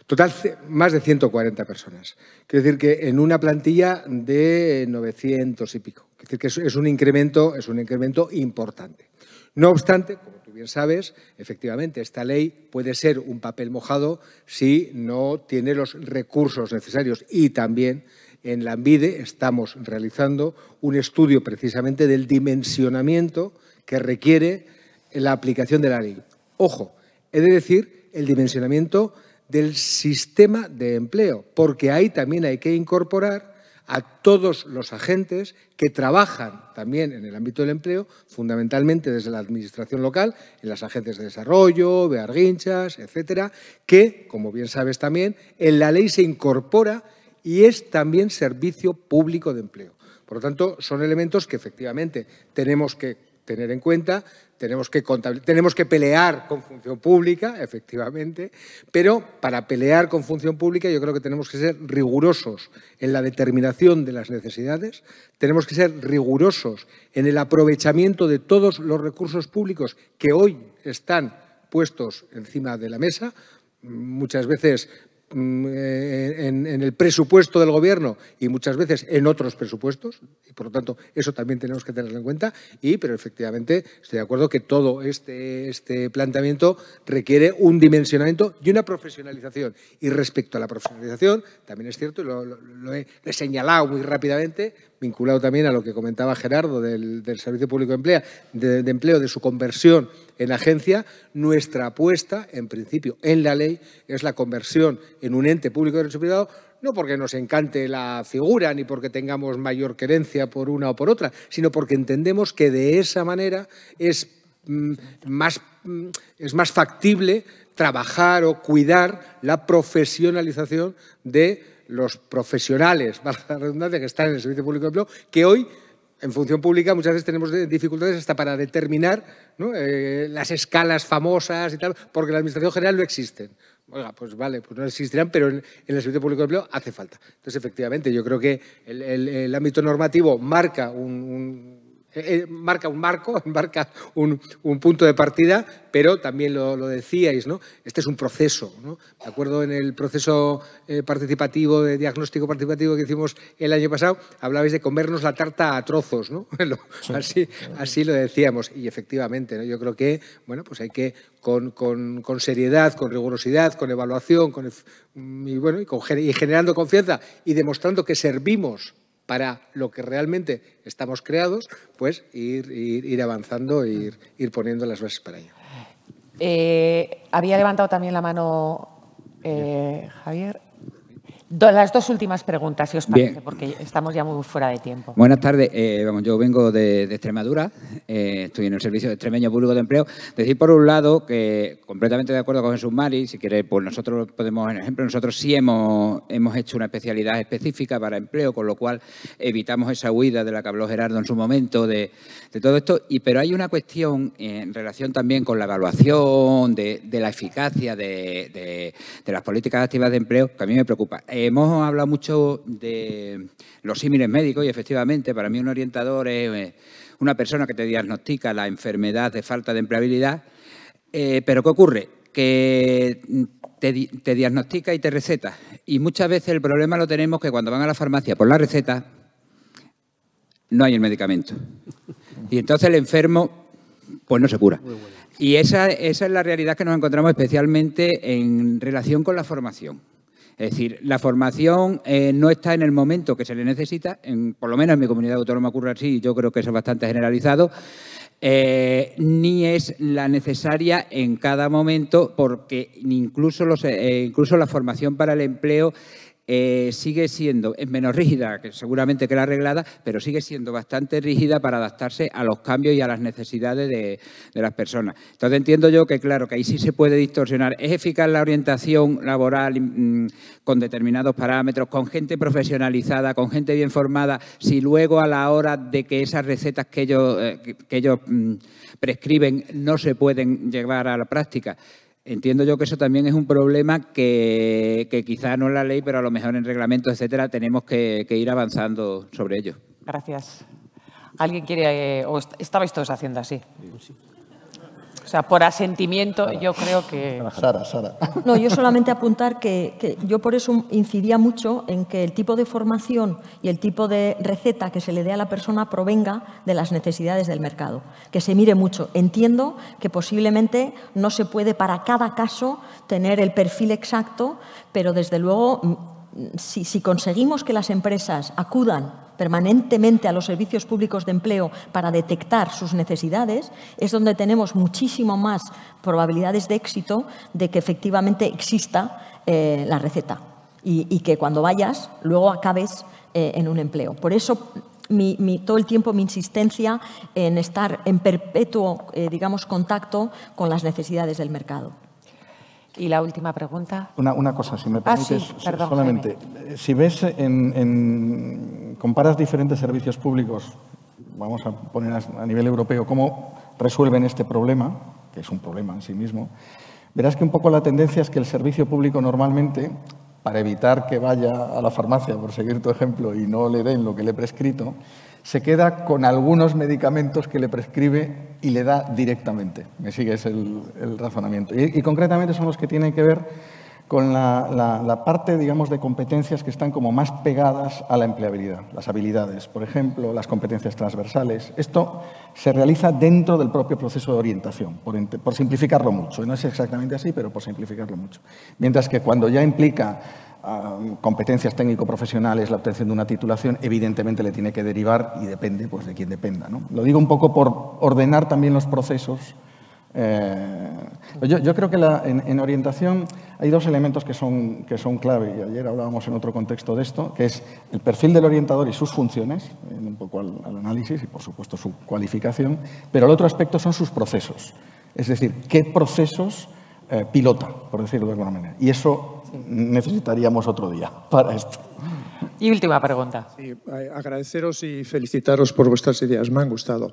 Total, más de 140 personas. Quiero decir que en una plantilla de 900 y pico. Quiero decir que es un incremento importante. No obstante, como tú bien sabes, efectivamente, esta ley puede ser un papel mojado si no tiene los recursos necesarios. Y también en Lanbide estamos realizando un estudio precisamente del dimensionamiento que requiere la aplicación de la ley. Ojo, he de decir el dimensionamiento del sistema de empleo, porque ahí también hay que incorporar a todos los agentes que trabajan también en el ámbito del empleo, fundamentalmente desde la administración local, en las agencias de desarrollo, bearguinchas, etcétera, que, como bien sabes también, en la ley se incorpora y es también servicio público de empleo. Por lo tanto, son elementos que efectivamente tenemos que tener en cuenta, tenemos que pelear con función pública, efectivamente, pero para pelear con función pública yo creo que tenemos que ser rigurosos en la determinación de las necesidades, tenemos que ser rigurosos en el aprovechamiento de todos los recursos públicos que hoy están puestos encima de la mesa, muchas veces en el presupuesto del Gobierno y muchas veces en otros presupuestos, y por lo tanto eso también tenemos que tenerlo en cuenta, pero efectivamente estoy de acuerdo que todo este planteamiento requiere un dimensionamiento y una profesionalización. Y respecto a la profesionalización, también es cierto, y lo he señalado muy rápidamente, vinculado también a lo que comentaba Gerardo del Servicio Público de Empleo, de su conversión en agencia, nuestra apuesta, en principio, en la ley, es la conversión en un ente público de derecho privado, no porque nos encante la figura ni porque tengamos mayor querencia por una o por otra, sino porque entendemos que de esa manera es más factible trabajar o cuidar la profesionalización de los profesionales, valga la redundancia, que están en el Servicio Público de Empleo, que hoy, en función pública, muchas veces tenemos dificultades hasta para determinar, ¿no?, las escalas famosas y tal, porque en la Administración General no existen. oiga, pues vale, pues no existirán, pero en el servicio público de empleo hace falta. Entonces, efectivamente, yo creo que el ámbito normativo marca un marco, marca un punto de partida, pero también lo decíais, ¿no? Este es un proceso, ¿no? Me acuerdo en el proceso participativo, de diagnóstico participativo que hicimos el año pasado, hablabais de comernos la tarta a trozos, ¿no? Así lo decíamos. Y efectivamente, ¿no? Yo creo que, bueno, pues hay que con seriedad, con rigurosidad, con evaluación, y generando confianza y demostrando que servimos para lo que realmente estamos creados, pues ir avanzando, ir poniendo las bases para ello. Había levantado también la mano Javier. Las dos últimas preguntas, si os parece, bien, porque estamos ya muy fuera de tiempo. Buenas tardes. Yo vengo de Extremadura, estoy en el Servicio Extremeño Público de Empleo. Decir, por un lado, que completamente de acuerdo con Jesús Mari, si quiere, pues nosotros podemos, en ejemplo, nosotros sí hemos hecho una especialidad específica para empleo, con lo cual evitamos esa huida de la que habló Gerardo en su momento, de todo esto. Pero hay una cuestión en relación también con la evaluación de la eficacia de las políticas activas de empleo, que a mí me preocupa. Hemos hablado mucho de los símiles médicos y, efectivamente, para mí un orientador es una persona que te diagnostica la enfermedad de falta de empleabilidad. Pero ¿qué ocurre? Que te diagnostica y te receta. Y muchas veces el problema lo tenemos que cuando van a la farmacia por la receta no hay el medicamento. Y entonces el enfermo pues no se cura. Y esa es la realidad que nos encontramos especialmente en relación con la formación. Es decir, la formación no está en el momento que se le necesita, por lo menos en mi comunidad autónoma ocurre así, y yo creo que eso es bastante generalizado, ni es la necesaria en cada momento, porque incluso la formación para el empleo sigue siendo, es menos rígida que seguramente que la reglada, pero sigue siendo bastante rígida para adaptarse a los cambios y a las necesidades de las personas. Entonces entiendo yo que, claro, que ahí sí se puede distorsionar. ¿Es eficaz la orientación laboral con determinados parámetros, con gente profesionalizada, con gente bien formada, si luego a la hora de que esas recetas que ellos prescriben no se pueden llevar a la práctica? Entiendo yo que eso también es un problema que quizás no en la ley, pero a lo mejor en reglamentos, etcétera, tenemos que ir avanzando sobre ello. Gracias. ¿Alguien quiere, o estabais todos haciendo así? O sea, por asentimiento, yo creo que... Sara. No, yo solamente apuntar que yo por eso incidía mucho en que el tipo de formación y el tipo de receta que se le dé a la persona provenga de las necesidades del mercado, que se mire mucho. Entiendo que posiblemente no se puede para cada caso tener el perfil exacto, pero desde luego si conseguimos que las empresas acudan permanentemente a los servicios públicos de empleo para detectar sus necesidades, es donde tenemos muchísimo más probabilidades de éxito de que efectivamente exista la receta y que cuando vayas luego acabes en un empleo. Por eso todo el tiempo mi insistencia en estar en perpetuo contacto con las necesidades del mercado. Y la última pregunta. Una cosa, si me permites, sí, perdón, solamente. Jaime. Si ves, comparas diferentes servicios públicos, vamos a poner a nivel europeo, cómo resuelven este problema, que es un problema en sí mismo, verás que un poco la tendencia es que el servicio público normalmente, para evitar que vaya a la farmacia, por seguir tu ejemplo, y no le den lo que le he prescrito, se queda con algunos medicamentos que le prescribe y le da directamente. ¿Me sigues el razonamiento? Y concretamente son los que tienen que ver con la parte, digamos, de competencias que están como más pegadas a la empleabilidad. Las habilidades, por ejemplo, las competencias transversales. Esto se realiza dentro del propio proceso de orientación, por simplificarlo mucho. No es exactamente así, pero por simplificarlo mucho. Mientras que cuando ya implica competencias técnico-profesionales, la obtención de una titulación, evidentemente le tiene que derivar y depende pues, de quien dependa, ¿no? Lo digo un poco por ordenar también los procesos. Yo creo que en orientación hay dos elementos que son clave, y ayer hablábamos en otro contexto de esto, que es el perfil del orientador y sus funciones, un poco al análisis y, por supuesto, su cualificación, pero el otro aspecto son sus procesos. Es decir, qué procesos pilota, por decirlo de alguna manera. Y eso necesitaríamos otro día para esto. Y última pregunta. Sí, agradeceros y felicitaros por vuestras ideas, me han gustado.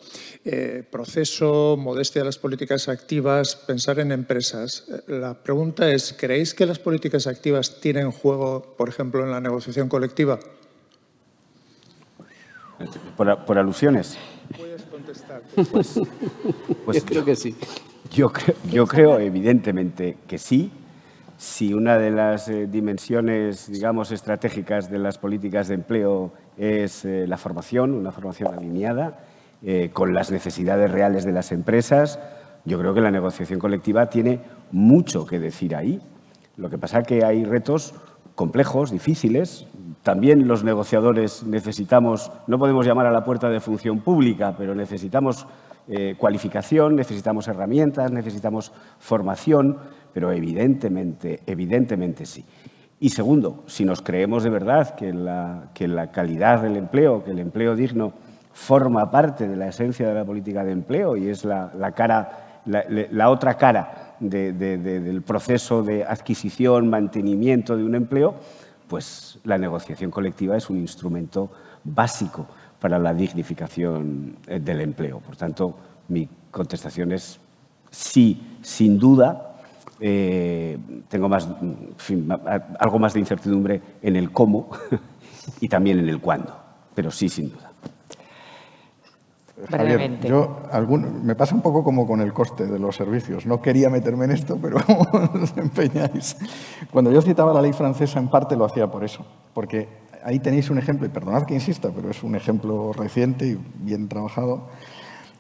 Proceso, modestia de las políticas activas, pensar en empresas. La pregunta es, ¿creéis que las políticas activas tienen juego, por ejemplo, en la negociación colectiva? Por alusiones. Puedes contestar. Pues yo creo que sí. Yo creo evidentemente que sí. Si una de las dimensiones, digamos, estratégicas de las políticas de empleo es la formación, una formación alineada con las necesidades reales de las empresas, yo creo que la negociación colectiva tiene mucho que decir ahí. Lo que pasa es que hay retos complejos, difíciles. También los negociadores necesitamos, no podemos llamar a la puerta de función pública, pero necesitamos cualificación, necesitamos herramientas, necesitamos formación, pero evidentemente sí. Y segundo, si nos creemos de verdad que la calidad del empleo, que el empleo digno forma parte de la esencia de la política de empleo y es la otra cara del proceso de adquisición, mantenimiento de un empleo, pues la negociación colectiva es un instrumento básico para la dignificación del empleo. Por tanto, mi contestación es sí, sin duda. Tengo algo más de incertidumbre en el cómo y también en el cuándo, pero sí, sin duda. Javier, me pasa un poco como con el coste de los servicios. No quería meterme en esto, pero os empeñáis. Cuando yo citaba la ley francesa, en parte lo hacía por eso, porque ahí tenéis un ejemplo, y perdonad que insista, pero es un ejemplo reciente y bien trabajado,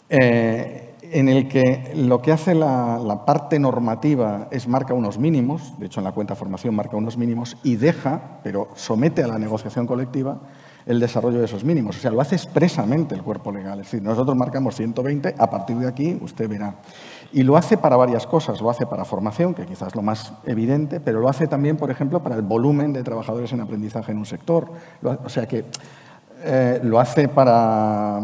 en el que lo que hace la parte normativa es marca unos mínimos, de hecho en la cuenta formación marca unos mínimos, y deja, pero somete a la negociación colectiva, el desarrollo de esos mínimos. O sea, lo hace expresamente el cuerpo legal. Es decir, nosotros marcamos 120, a partir de aquí usted verá. Y lo hace para varias cosas. Lo hace para formación, que quizás es lo más evidente, pero lo hace también, por ejemplo, para el volumen de trabajadores en aprendizaje en un sector. O sea que lo hace para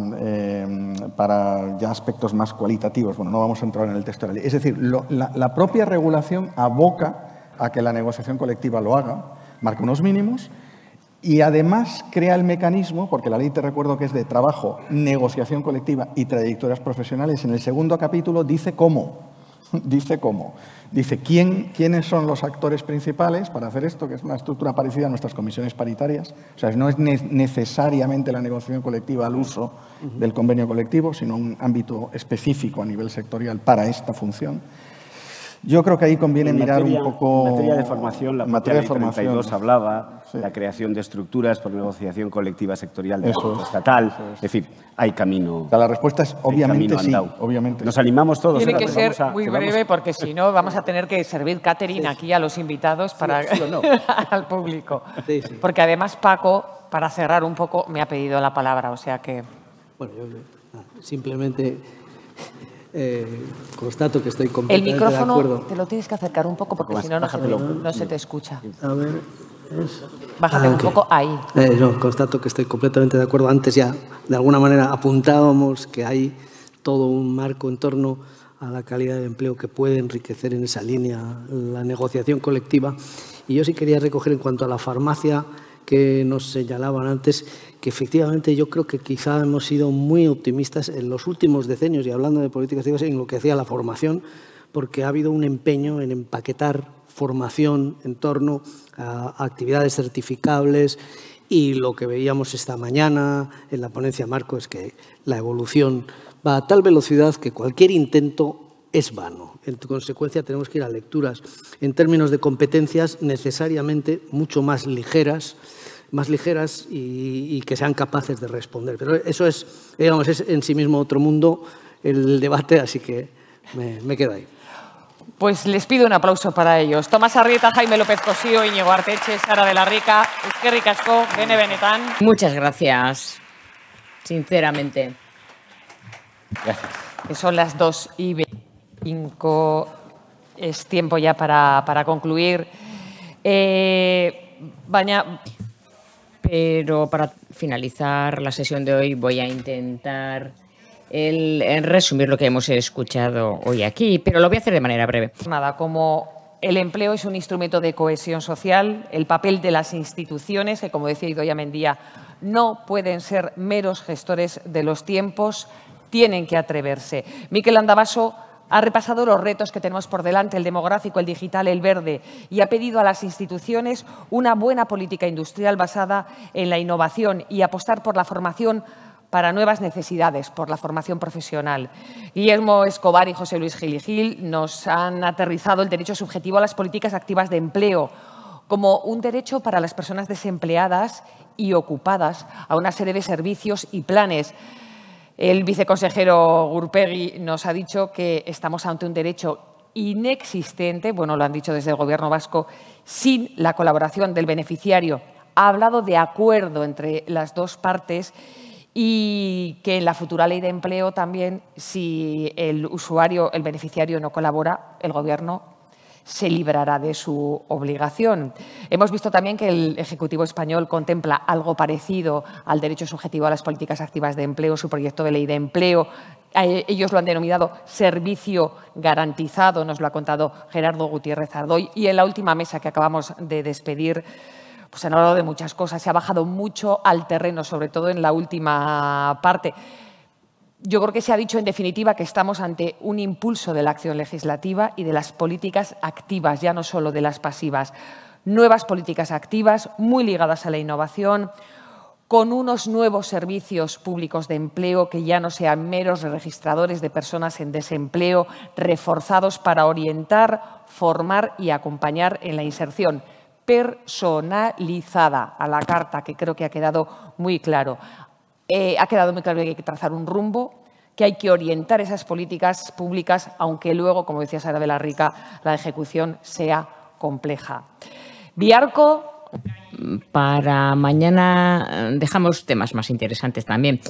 ya aspectos más cualitativos. Bueno, no vamos a entrar en el texto de la ley. Es decir, la propia regulación aboca a que la negociación colectiva lo haga, marca unos mínimos y además crea el mecanismo, porque la ley, te recuerdo que es de trabajo, negociación colectiva y trayectorias profesionales. En el segundo capítulo dice cómo. Dice quiénes son los actores principales para hacer esto, que es una estructura parecida a nuestras comisiones paritarias. O sea, no es necesariamente la negociación colectiva al uso del convenio colectivo, sino un ámbito específico a nivel sectorial para esta función. Yo creo que ahí conviene mirar un poco... En materia de formación, la materia de 32 hablaba de la creación de estructuras por negociación colectiva sectorial de estatal. Es decir, hay camino. O sea, la respuesta es obviamente sí. Obviamente. Nos animamos todos. Tiene que ser muy breve porque si no vamos a tener que servir catering aquí a los invitados para al público. Sí. Porque además Paco, para cerrar un poco, me ha pedido la palabra, o sea que... Bueno, yo simplemente... constato que estoy completamente de acuerdo. El micrófono te lo tienes que acercar un poco porque si no, no se te escucha. A ver... Bájate un poco ahí. No, constato que estoy completamente de acuerdo. Antes ya, de alguna manera, apuntábamos que hay todo un marco en torno a la calidad del empleo que puede enriquecer en esa línea la negociación colectiva. Y yo sí quería recoger en cuanto a la farmacia que nos señalaban antes, que efectivamente yo creo que quizá hemos sido muy optimistas en los últimos decenios, y hablando de políticas activas, en lo que hacía la formación, porque ha habido un empeño en empaquetar formación en torno a actividades certificables, y lo que veíamos esta mañana en la ponencia Marco es que la evolución va a tal velocidad que cualquier intento es vano. En consecuencia, tenemos que ir a lecturas en términos de competencias necesariamente mucho más ligeras y que sean capaces de responder. Pero eso es, digamos, es en sí mismo otro mundo el debate, así que me quedo ahí. Pues les pido un aplauso para ellos. Tomás Arrieta, Jaime López Cosío, Íñigo Arteche, Sara de la Rica, eskerrik asko, Bene Benetan. Muchas gracias, sinceramente. Gracias. Que son las 2:25. Es tiempo ya para concluir. Pero para finalizar la sesión de hoy voy a intentar resumir lo que hemos escuchado hoy aquí, pero lo voy a hacer de manera breve. Nada, como el empleo es un instrumento de cohesión social, el papel de las instituciones, que como decía Idoia Mendia, no pueden ser meros gestores de los tiempos, tienen que atreverse. Mikel Andabaso ha repasado los retos que tenemos por delante, el demográfico, el digital, el verde, y ha pedido a las instituciones una buena política industrial basada en la innovación y apostar por la formación para nuevas necesidades, por la formación profesional. Guillermo Escobar y José Luis Gil y Gil nos han aterrizado el derecho subjetivo a las políticas activas de empleo como un derecho para las personas desempleadas y ocupadas a una serie de servicios y planes. El viceconsejero Gurpegui nos ha dicho que estamos ante un derecho inexistente, bueno, lo han dicho desde el Gobierno vasco, sin la colaboración del beneficiario. Ha hablado de acuerdo entre las dos partes y que en la futura ley de empleo también, si el usuario, el beneficiario no colabora, el Gobierno se librará de su obligación. Hemos visto también que el Ejecutivo español contempla algo parecido al derecho subjetivo a las políticas activas de empleo, su proyecto de ley de empleo. Ellos lo han denominado servicio garantizado, nos lo ha contado Gerardo Gutiérrez Ardoy. Y en la última mesa que acabamos de despedir, pues han hablado de muchas cosas, se ha bajado mucho al terreno, sobre todo en la última parte. Yo creo que se ha dicho, en definitiva, que estamos ante un impulso de la acción legislativa y de las políticas activas, ya no solo de las pasivas. Nuevas políticas activas, muy ligadas a la innovación, con unos nuevos servicios públicos de empleo que ya no sean meros registradores de personas en desempleo, reforzados para orientar, formar y acompañar en la inserción personalizada a la carta, que creo que ha quedado muy claro. Ha quedado muy claro que hay que trazar un rumbo, que hay que orientar esas políticas públicas, aunque luego, como decía Sara de la Rica, la ejecución sea compleja. Biarco. Para mañana dejamos temas más interesantes también.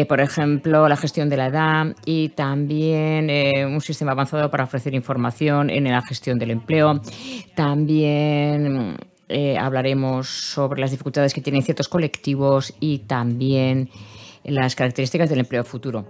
Por ejemplo, la gestión de la edad y también un sistema avanzado para ofrecer información en la gestión del empleo. También hablaremos sobre las dificultades que tienen ciertos colectivos y también las características del empleo futuro.